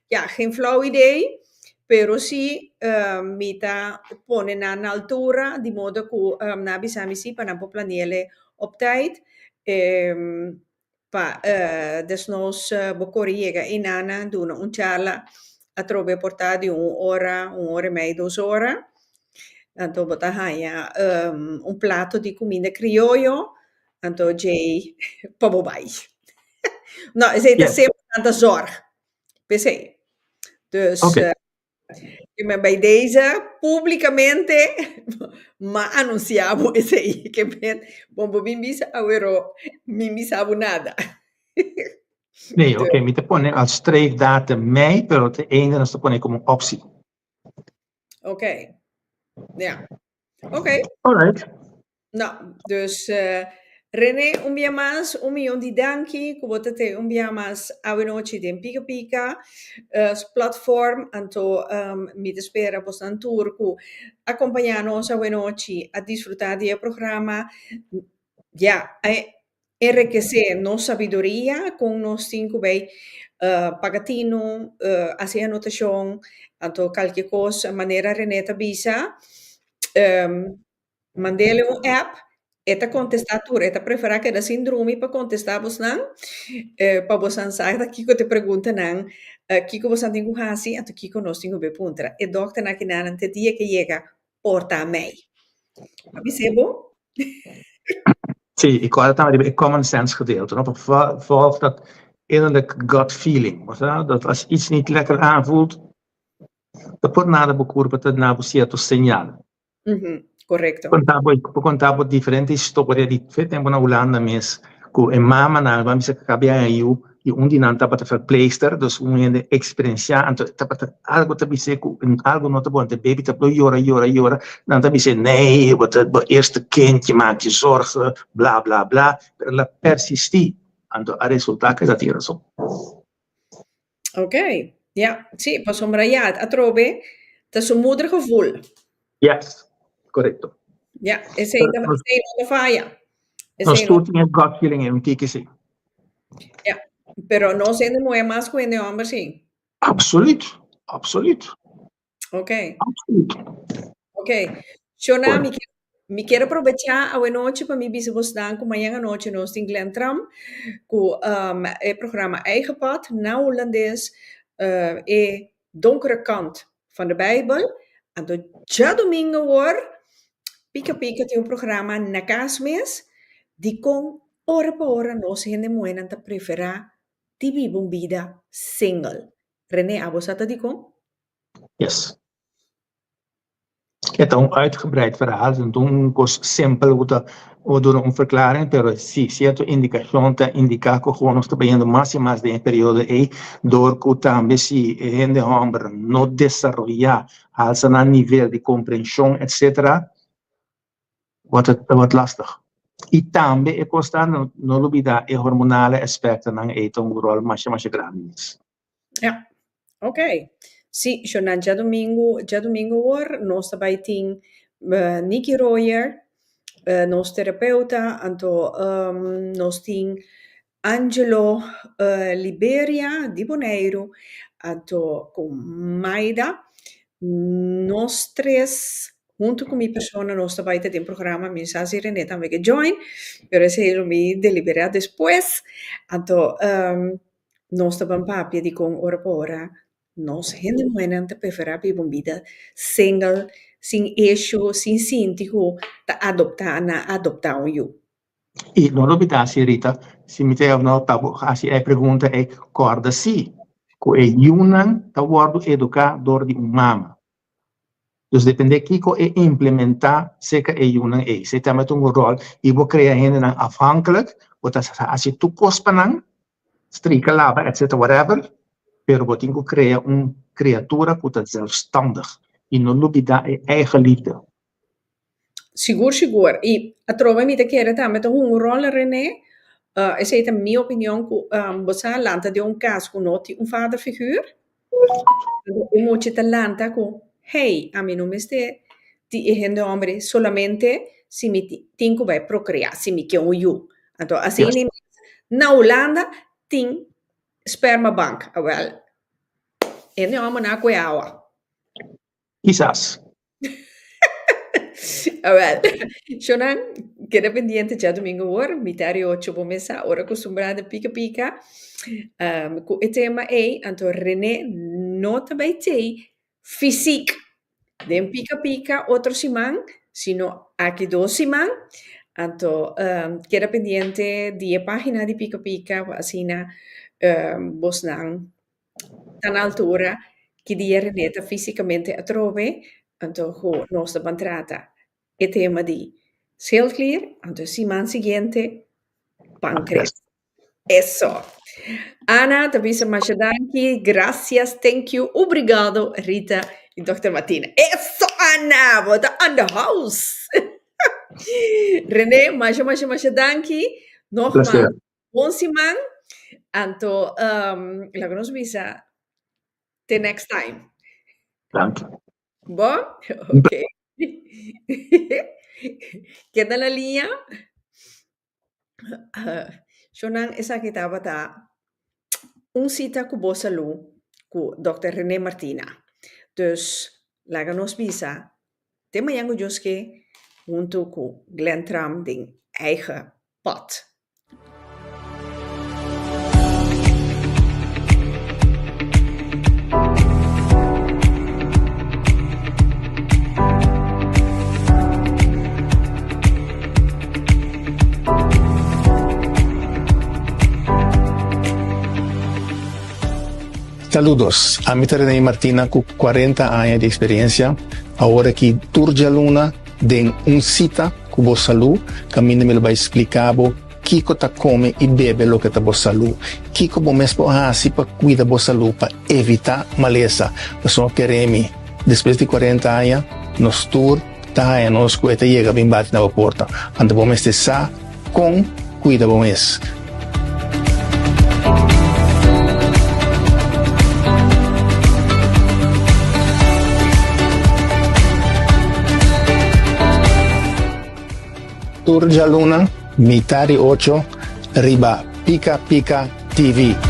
ja, geen flauw idee, pero sí, me ta pone na altura, di modo que na bisa mi si, para po planiele op tijd, desnoods bocoriega in Nana doen een charla a trove portare di un'ora e mezza, 2 ore. Anto botahaya un plato di comida criollo, anto jay pabobai. No, is het sempre tanta zorg. PC. Dus ik ben bij deze publicamente ma annunciamo che ben bombo bimbisa awero mimisabu nada. Nee, oké, mi te pone als streefdatum mei, pero te einde te pone como optie. Oké. Ja. Oké. Alright. Nou, dus René, un día más, un millón de danki, kubotate un día más a noche de Pika Pika, platform, anto mi te spera postan turku, acompañarnos a noche a disfrutar del programa, ya, enriquecer nuestra sabiduría con nos 5 bij pagatino, hacer anotación, anto cualquier cosa, manera René tabisa, mandele un app, eta contestatura, eta prefera que da síndrome para contestar vos nan, para vos ansar da kiko te pregunta nan, kiko vos antingu hasi, anto kiko nos tingu be puntra, e dokter na kinan te dia que llega, porta a mei. Abisebo? Zie, ik wou het het common sense gedeelte. Volg dat innerlijk gut feeling. Dat als iets niet lekker aanvoelt, dan wordt na de bekurva te nabucierto señal. Correcto. Contabo diferentes histórias de feita em Holanda mesmo, que em mama na vamos se cabia aí e dia não estava a verpleegster, dus de experienciar, então estava algo te dizer que algo não te bom, de baby te bloei jora, dan te dizer nee, wat het eerste kind, je maakt je zorgen, bla bla bla, maar la persisti, então a resultaat is dat hier zo. Oké, ja, zie, pas omrayat, atrobe, dat is een moedergevoel. Yes. Correcto. Ja, ese no falla. No stuting en gut feeling en kiki sí. Ja, pero no siendo muy más que de hombre sí. Absoluut. Ok. Ok. Shona, me quiero aprovechar a noche para mi bisbos dan como mañana noche nos Inglentram com el programa Eigen Pad, na Hollandes, donkere kant van de Bijbel. En dat ja domingo hoor, Pika Pika tem programa na Casmes, die kon Ora por ora, nós gente moena ta prefera de viver uma vida single. René, a você tá de com? Yes. Het is een uitgebreid verhaal, dus een kost simpel door een verklaring, pero sí, cierto indicación te indica que gewoon está viendo más y más de en periodo E, door que también si gente hombre no desarrolla a nivel de comprensión, etcétera, wordt lastig. Y también no olvidar el hormonale aspecto en eten un rol más grande. Ja, ok. Sì, già domingo hoor, nós também tem Nikki Royer, nós terapeuta, anto nós tem Angelo Liberia di Bonaire, anto com Maida, nós três, junto com minha pessoa, nós também tem programa, minha sasi René também que join, pero esse ele me deliberar depois, anto nós também papia di com ora por ora, nós gente moena te prefera viver uma vida single, sem eixo, sem síntico, ta adoptar um eu. E não olvidar, Rita, se me tem uma pergunta é corda sim, que é yunan tá word educador de mama. Dus depende que é implementar se que é yunan é. Se também tem rol e vou criar gente afhankelijk, ou tá assim tu cospanan, strika lava, etc. whatever, pero vou ter que criar criatura que tá zelfstandig e não olvidar é eigen liefde. Sigur. E a trova mi te chiede também um rol, René, essa é a minha opinião, que você lanta de caso que não tem vaderfiguur. E moet te lanta com, hey, a mim não me este, ti gente homem solamente se me tenho que procriar, se me quer eu. Então, assim, yes. Na Holanda tem sperma bank, well, gente homem na coiawa. Quizás. Well, Shonan, queda pendiente ya domingo hoor, mitari 8 pomesa, ora acostumbrada pica. Com o tema é, então René nota vai ter físico. Den pica, outro simão, sino aqui 2 simão. Então, queda pendiente de página de pica, assim na bosnan, tan altura que dia René tá fisicamente a trove. Então, nós vamos tratar o tema de celclear, então, semana seguinte, pâncreas. Eso. Ana, Tabisa Machadanki, gracias, thank you, obrigado, Rita e Dr. Martina. Eso, Ana, what on the house. René, Machadanki, nogmaals, bom semana. Então, laat ons visa, the next time. Dank. Bom? Ok. Queda na linha. Shonan, essa que estava cita com boa saúde com Dr. René Martina. Dus, laga nos visa. Tema yang ujoske junto com Glenn Tram ding eigen pad. Saludos, a mí René Martina con 40 años de experiencia, ahora que Turgia Luna de un cita con vos salud, camino me lo va a explicar Kiko ta come y bebe lo que ta vos salud, Kiko bo mesmo así para cuidar vos salud, para evitar maleza, pues no queremos, después de 40 años, nos tour, ta nos cuesta llega bien bate na porta, anda bom este sa con cuida bom es. Turgia Luna, Mitari 8, Riba Pica TV.